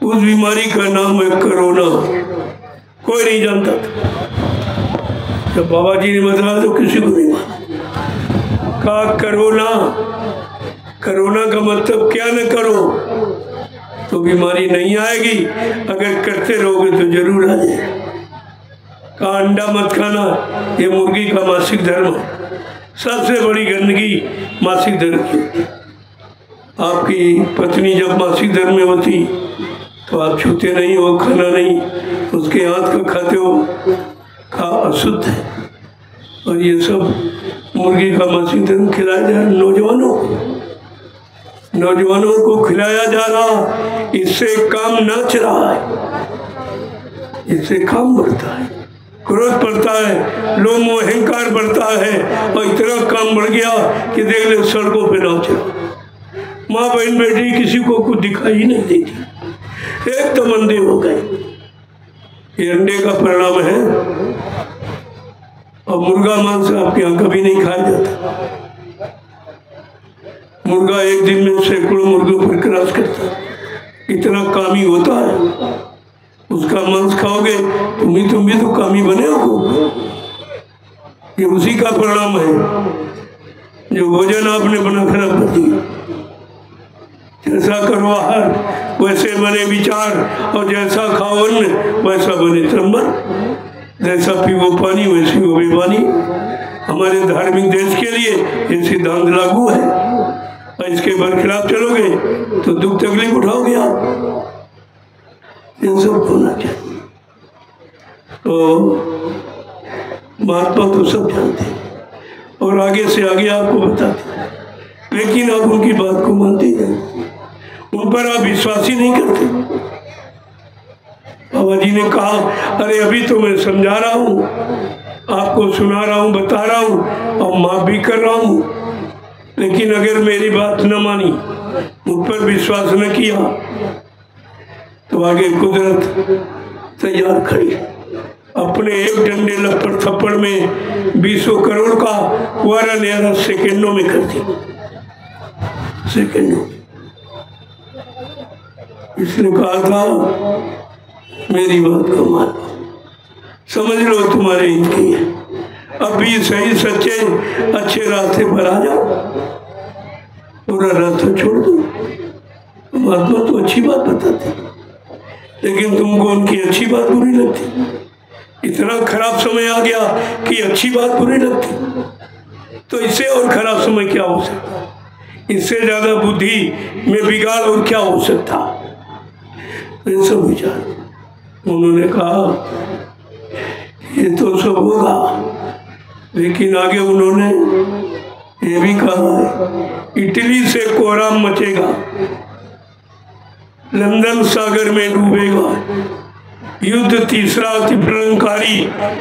उस बीमारी का नाम है कोरोना। कोई नहीं जानता था, जब बाबा जी ने बताया तो किसी को नहीं माना। कहा कोरोना, कोरोना का मतलब क्या न करो तो बीमारी नहीं आएगी, अगर करते रहोगे तो जरूर आ जाएगी। का अंडा मत खाना, ये मुर्गी का मासिक धर्म है। सबसे बड़ी गंदगी मासिक धर्म की। आपकी पत्नी जब मासिक धर्म में होती तो आप छूते नहीं हो, खाना नहीं, उसके हाथ का खाते हो, का अशुद्ध है। और ये सब मुर्गी का मासिक धर्म खिलाया जा रहा नौजवानों को खिलाया जा रहा। इससे काम नाच रहा है, इससे काम बढ़ता है, क्रोध बढ़ता है, लोभ मोह अहंकार बढ़ता है, और इतना काम बढ़ गया कि देख ले सड़कों पे नाच रहा। माँ बहन बेटी किसी को कुछ दिखाई नहीं देती, एक तो मंदे हो गए। ये अंडे का परिणाम है। और मुर्गा मांस आपके यहाँ कभी नहीं खाया जाता। मुर्गा एक दिन में सैकड़ों मुर्गों पर क्रॉस करता है, इतना कामी होता है। उसका मांस खाओगे तुम भी तो कामी बने हो। ये उसी का परिणाम है जो भोजन आपने बना खराब कर दिया। जैसा करो आहार वैसे बने विचार, और जैसा खाओ अन्न वैसा बने त्रंबन, जैसा पीवो पानी वैसी वो बेपानी। हमारे धार्मिक देश के लिए ये सिद्धांत लागू है, और इसके बरखिलाफ चलोगे तो दुख तकलीफ उठाओगे आप। इन सब होना चाहिए। तो महात्मा तो सब जानते हैं और आगे से आगे आपको बताते हैं, लेकिन आप उनकी बात को मानते नहीं, उन पर आप विश्वास ही नहीं करते। बाबा जी ने कहा अरे अभी तो मैं समझा रहा हूँ, आपको सुना रहा हूँ, बता रहा हूँ और माफ भी कर रहा हूँ, लेकिन अगर मेरी बात न मानी, उन पर विश्वास न किया तो आगे कुदरत तैयार खड़ी। अपने एक डंडे लपड़ थप्पड़ में 20 करोड़ का वारा न्यारा सेकेंडों में कर दी, सेकेंडों। इसने कहा था मेरी बात को मानो, समझ लो तुम्हारे हित की है, अब भी सही सच्चे अच्छे रास्ते पर आ जाओ, पूरा रास्ता छोड़ दो। महात्मा तो अच्छी बात बताते, लेकिन तुमको उनकी अच्छी बात बुरी लगती, इतना खराब समय आ गया कि अच्छी बात बुरी लगती, तो इससे और खराब समय क्या हो सकता, इससे ज्यादा बुद्धि में बिगाड़ और क्या हो सकता। ये सब विचार उन्होंने कहा ये तो सब होगा, लेकिन आगे उन्होंने ये भी कहा है इटली से कोहराम मचेगा, लंदन सागर में डूबेगा, युद्ध तीसरा अति भयंकारी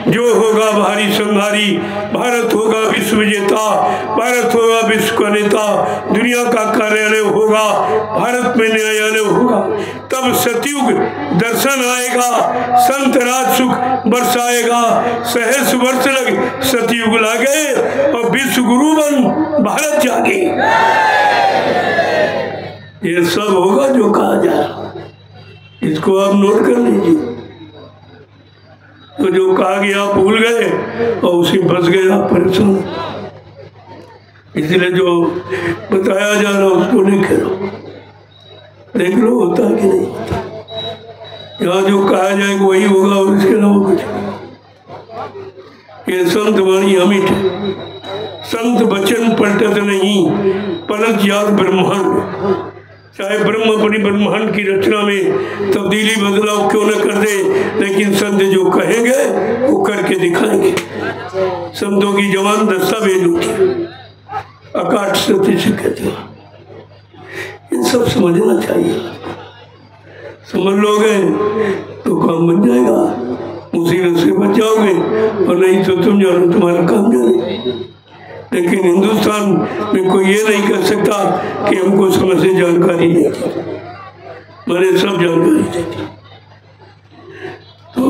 जो होगा भारी संहारी, भारत होगा विश्व विजेता, भारत होगा विश्व का नेता, दुनिया का कार्यालय होगा, भारत में न्यायालय होगा, तब सतयुग दर्शन आएगा, संत राज सुख बरसाएगा, सहस्र वर्ष लगे सतयुग लागे और विश्व गुरु बन भारत जागे। ये सब होगा जो कहा जा रहा, इसको आप नोट कर लीजिए। तो जो कहा गया आप भूल गए और उसी फंस गए आप परेशान, इसलिए जो बताया जा रहा उसको नहीं करो, देख लो होता कि नहीं होता। यहाँ जो कहा जाएगा वही होगा और इसके अलावा कुछ। ये संत वाणी अमिट, संत वचन पलटत नहीं, पलट जात ब्रह्मांड। चाहे ब्रह्म अपनी ब्रह्मांड की रचना में तब्दीली बदलाव क्यों न कर दे, लेकिन संत जो कहेंगे वो करके दिखाएंगे। संतों की जवान दस्तावेज होती, अकाट सत्य से कहते हैं। इन सब समझना चाहिए, समझ लोगे तो काम बन जाएगा, मुसीबत से बच जाओगे, और नहीं तो तुम जानो तुम्हारा काम जाने। लेकिन हिंदुस्तान में कोई ये नहीं कर सकता कि हमको समय से जानकारी नहीं थी, मैंने सब जानकारी थी। तो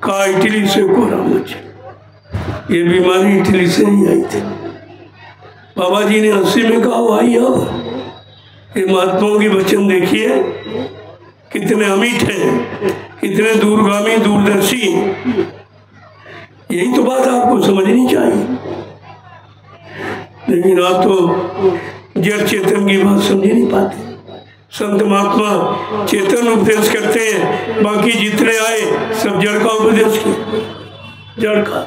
कहा इटली से कोहराम मचे, ये बीमारी इटली से ही आई थी। बाबा जी ने 80 में कहा भाई अब ये महात्माओं की वचन देखिए कितने अमिट हैं, कितने दूरगामी दूरदर्शी। यही तो बात आपको समझनी चाहिए, लेकिन आप तो जड़ चेतन की बात समझ नहीं पाते। संत महात्मा चेतन उपदेश करते हैं, बाकी जितने आए सब जड़ का उपदेश किए, जड़ का।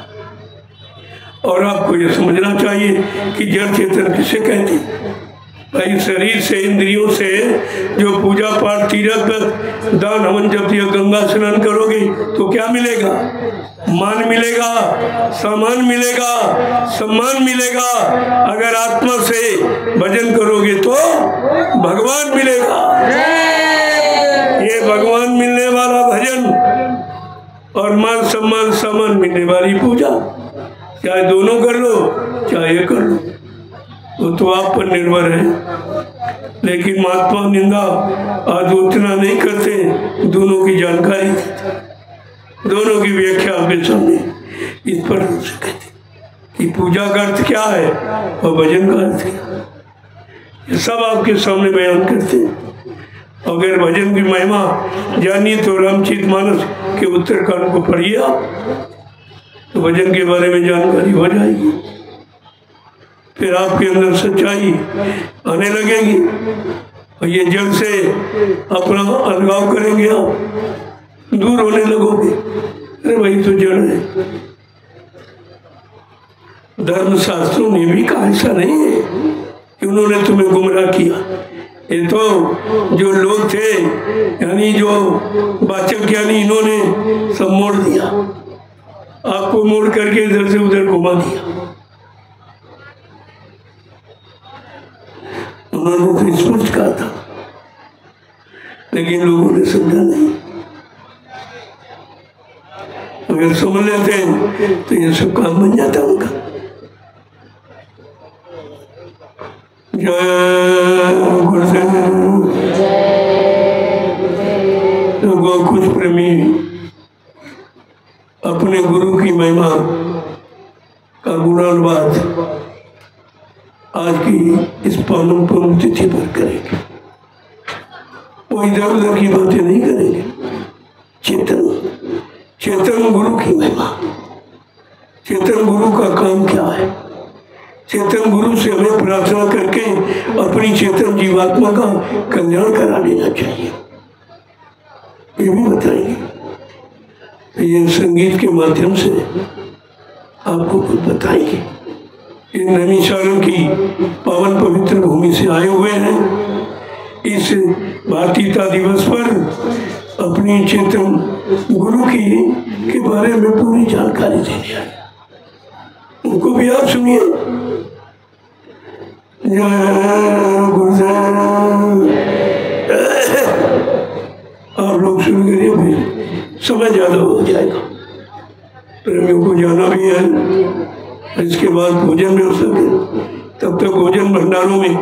और आपको ये समझना चाहिए कि जड़ चेतन किसे कहते हैं। भाई शरीर से इंद्रियों से जो पूजा पाठ तीर्थ दान हवन जब या गंगा स्नान करोगे तो क्या मिलेगा? मान मिलेगा, सामान मिलेगा, सम्मान मिलेगा। अगर आत्मा से भजन करोगे तो भगवान मिलेगा। ये भगवान मिलने वाला भजन और मान सम्मान सामान मिलने वाली पूजा, चाहे दोनों कर लो चाहे कर लो, वो तो आप पर निर्भर है। लेकिन महात्मा निंदा आज उतना नहीं करते, दोनों की जानकारी, दोनों की व्याख्या आपके सामने इस पर से कहते कि पूजा का अर्थ क्या है और भजन का अर्थ क्या है, ये सब आपके सामने बयान करते हैं। अगर भजन की महिमा जानिए तो रामचरितमानस के उत्तरकांड को पढ़िए आप, तो भजन के बारे में जानकारी हो जाएगी। फिर आपके अंदर सच्चाई आने लगेगी और ये जड़ से अपना अलगाव करेंगे, आप दूर होने लगोगे। अरे वही तो जड़ है। धर्म शास्त्रों ने भी कहा ऐसा नहीं है कि उन्होंने तुम्हें गुमराह किया। ये तो जो लोग थे यानी जो वाचक यानी इन्होंने सब मोड़ दिया, आपको मोड़ करके इधर से उधर घुमा दिया। उन्होंने तो स्पष्ट कहा था, लेकिन लोगों ने समझा नहीं। अगर समझ लेते हैं तो ये सब काम बन जाता उनका। जय गुरुदेव। तो कुछ प्रेमी अपने गुरु की महिमा का गुणानुवाद आज की इस पावन पुण्यतिथि पर करेंगे। वो इधर उधर की बातें नहीं करेंगे। चेतन गुरु की महिमा, चेतन गुरु का काम क्या है, चेतन गुरु से हमें प्रार्थना करके अपनी चेतन जीवात्मा का कल्याण करा लेना चाहिए, ये भी बताएंगे। ये संगीत के माध्यम से आपको कुछ बताएंगे। ये नैमिषारण्य की पावन पवित्र भूमि से आए हुए हैं। इस भारतीयता दिवस पर अपनी चेतन गुरु की के बारे में पूरी जानकारी देनी है। उनको भी आप सुनिए। आप लोग सुन करिए भाई, समय ज्यादा हो जाएगा। प्रेमियों को जाना भी है। इसके बाद भोजन में हो सके तब तक भोजन भंडारों में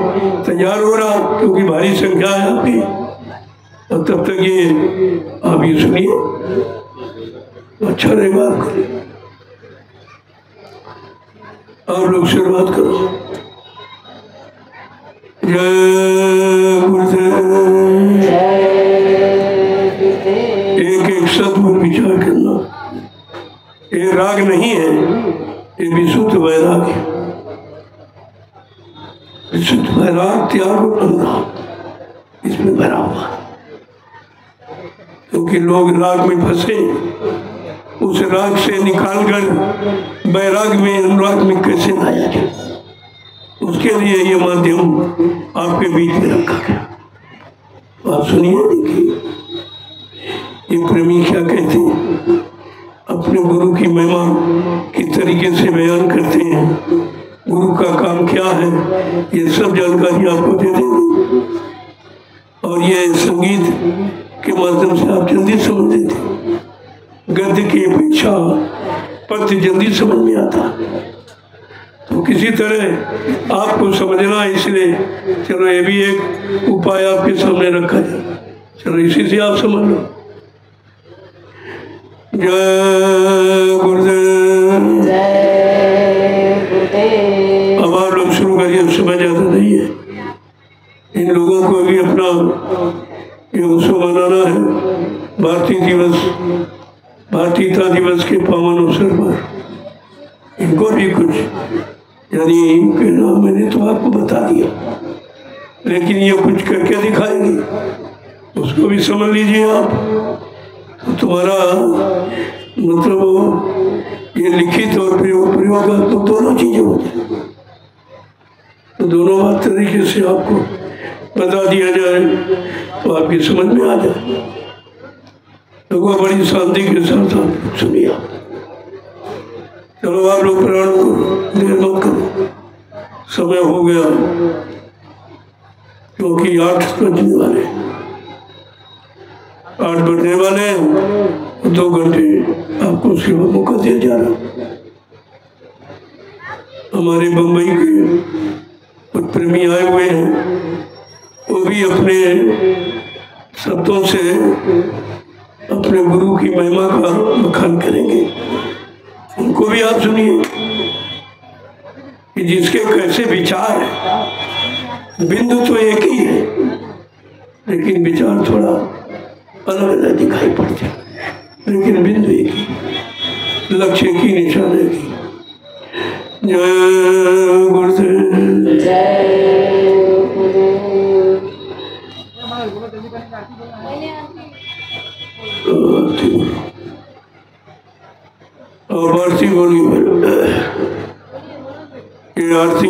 तैयार हो रहा, क्योंकि भारी संख्या है आपकी। और तब तक ये आप ये सुनिए, अच्छा रहेगा आपको। आप लोग शुरुआत करो। जय गुरुदेव। एक एक शब्द पर विचार करना। ये राग नहीं है, ये विशुद्ध वैराग है। विशुद्ध वैराग, त्याग और अनुराग इसमें भरा हुआ है। क्योंकि लोग राग में फंसे, उस राग से निकालकर वैराग में, अनुराग में कैसे लाया जाए, उसके लिए ये माध्यम आपके बीच में रखा गया। आप सुनिए, देखिए ये प्रेमी क्या कहते हैं, अपने गुरु की महिमा किस तरीके से बयान करते हैं, गुरु का काम क्या है, ये सब जानकारी आपको दे देंगे। और ये संगीत के माध्यम से आप जल्दी समझ लेते। गद्य की अपेक्षा पद्य जल्दी समझ में आता। तो किसी तरह आपको समझना, इसलिए चलो ये भी एक उपाय आपके सामने रखा जाए। चलो इसी से आप समझ लो। जय गुरुदेव। अब आप लोग शुरू करिए, समय ज्यादा नहीं है। इन लोगों को भी अपना ये उत्सव मनाना है। भारतीयता दिवस के पावन अवसर पर इनको भी कुछ, यानी मैंने तो आपको बता दिया, लेकिन ये कुछ करके दिखाएंगे, उसको भी समझ लीजिए आप। तो तुम्हारा मतलब ये लिखित और प्रयोगात्मक दोनों चीजें होती हैं। तो दोनों बात तरीके से आपको बता दिया जाए तो आपकी समझ में आ जाए। लोगों बड़ी शांति के साथ आप सुनिए। चलो आप लोग प्राण करो, देर मत करो, समय हो गया, क्योंकि 8 बजने वाले, 8 बजने वाले, 2 घंटे आपको उसके बाद मौका दिया जा रहा। हमारे बम्बई के कुछ प्रेमी आए हुए हैं, वो भी अपने शब्दों से अपने गुरु की महिमा का बखान करेंगे। उनको भी आप सुनिए कि जिसके कैसे विचार है, बिंदु तो एक ही है, लेकिन विचार थोड़ा अलग अलग दिखाई पड़ते हैं, लेकिन बिंदु एक ही, लक्ष्य एक ही, निशान एक ही। जय गुरुदेव। और आरती बोली, ये आरती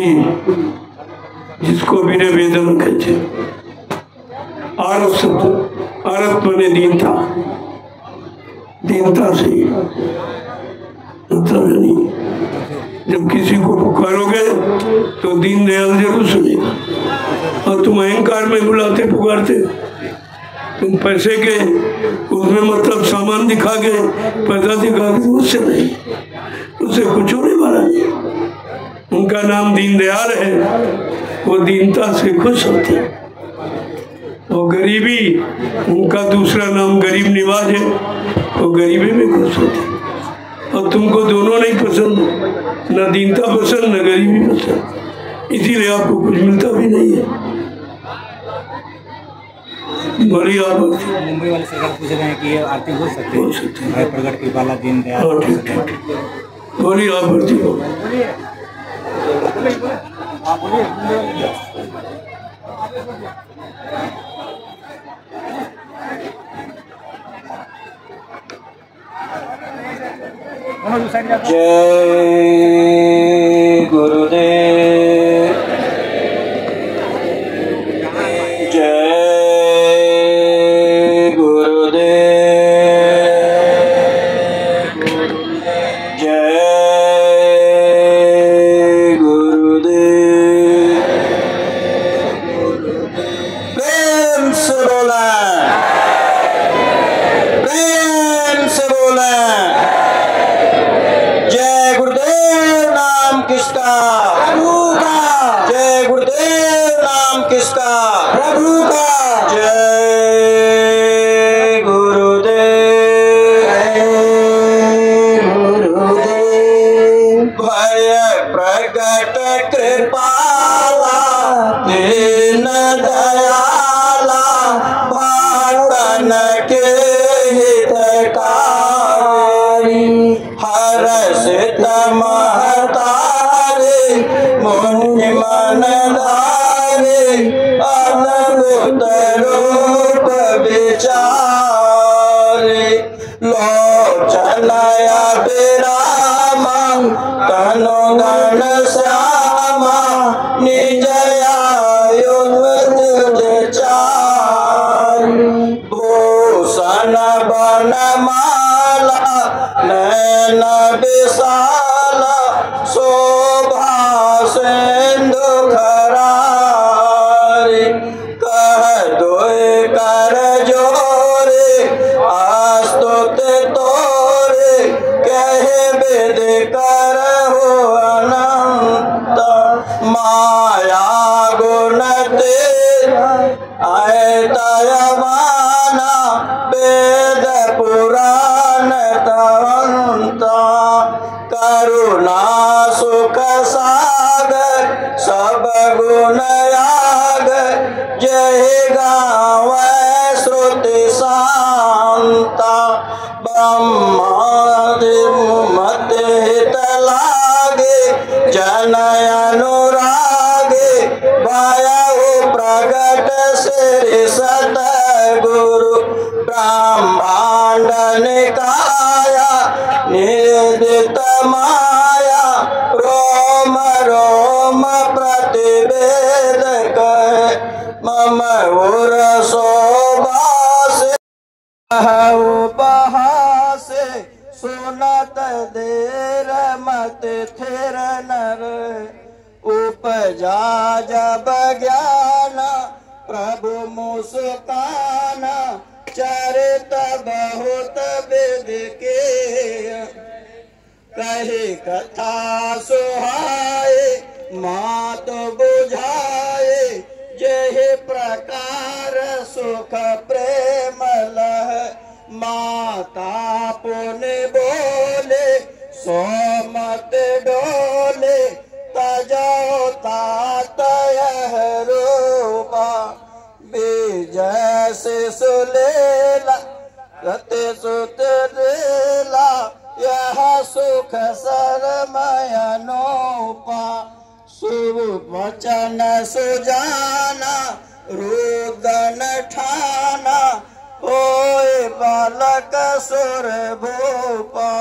जिसको बिना वेदन कहते, आरत शब्द, आरत बने दीनता, दीनता से मतलब यानी जब किसी को पुकारोगे तो दीनदयाल जरूर सुनेगा। और तुम अहंकार में बुलाते पुकारते, तुम पैसे के उसमें मतलब सामान दिखा के, पैसा दिखा के, उससे नहीं, उससे कुछ होने वाला नहीं। उनका नाम दीनदयाल है, वो दीनता से खुश होते। और गरीबी, उनका दूसरा नाम गरीब निवाज है, वो गरीबी में खुश होते। और तुमको दोनों नहीं पसंद, न दीनता पसंद न गरीबी पसंद, इसीलिए आपको कुछ मिलता भी नहीं है। बड़ी आप मुंबई वाले सरकार पूछ रहे हैं कि ये आरती हो सकती है, प्रगट कृपाला दीनदयाल। बड़ी आप भर्ती हो। जय गुरुदेव, जय गुरुदेव, जय गुरुदेव। प्रेम से बोला, प्रेम से बोला, जय गुरुदेव। नाम किसका? प्रभु का। जय गुरुदेव। नाम किसका? प्रभु का। जय गुरुदेव, जय गुरुदेव। भय प्रकट कृपाला, दीन दयाला, भक्तन के हितकारी, हर्षित महतारे, मुनि मन धारे, अद्भुत रूप विचारे, लोचनया विराम, तनु गण श्याम, निज भूषण बनमाला, नैन विशाल, शोभा सिंधु खरारी, कह दोय कर जोरे, आस्तुति तोरे, कहे विद कर हो अनंत, माया गुण तेज आयतयमाना, वेद पुराण तवंता, करुणा सुख सागर, सब गुण याग, जय गावै श्रुति शांता, ब्रह्मादि मत हित लागे, जन अनुरागे, भयउ प्रगट श्री सतगुरु, ब्रह्मांड निकाया, निर्दित माया, रोम रोम प्रतिवेद कहे, मम उर शोभासे, उपहासे, सुनत देर मत थिर नर, उपजा जब ज्ञान, प्रभु मुस्काना, चरित बहुत विद के, कहे कथा सुहाए, मात बुझाए, जय प्रकार सुख प्रेम लह, माता पुण्य बोले, सो मत डोले, तजो तात यह रूपा, विजय से सुलेला, रते सुत देला, यह सुख सरमयनोपा, शुभ वचन सुजाना, रुदन ठाना, होए बालक सुर भूपा।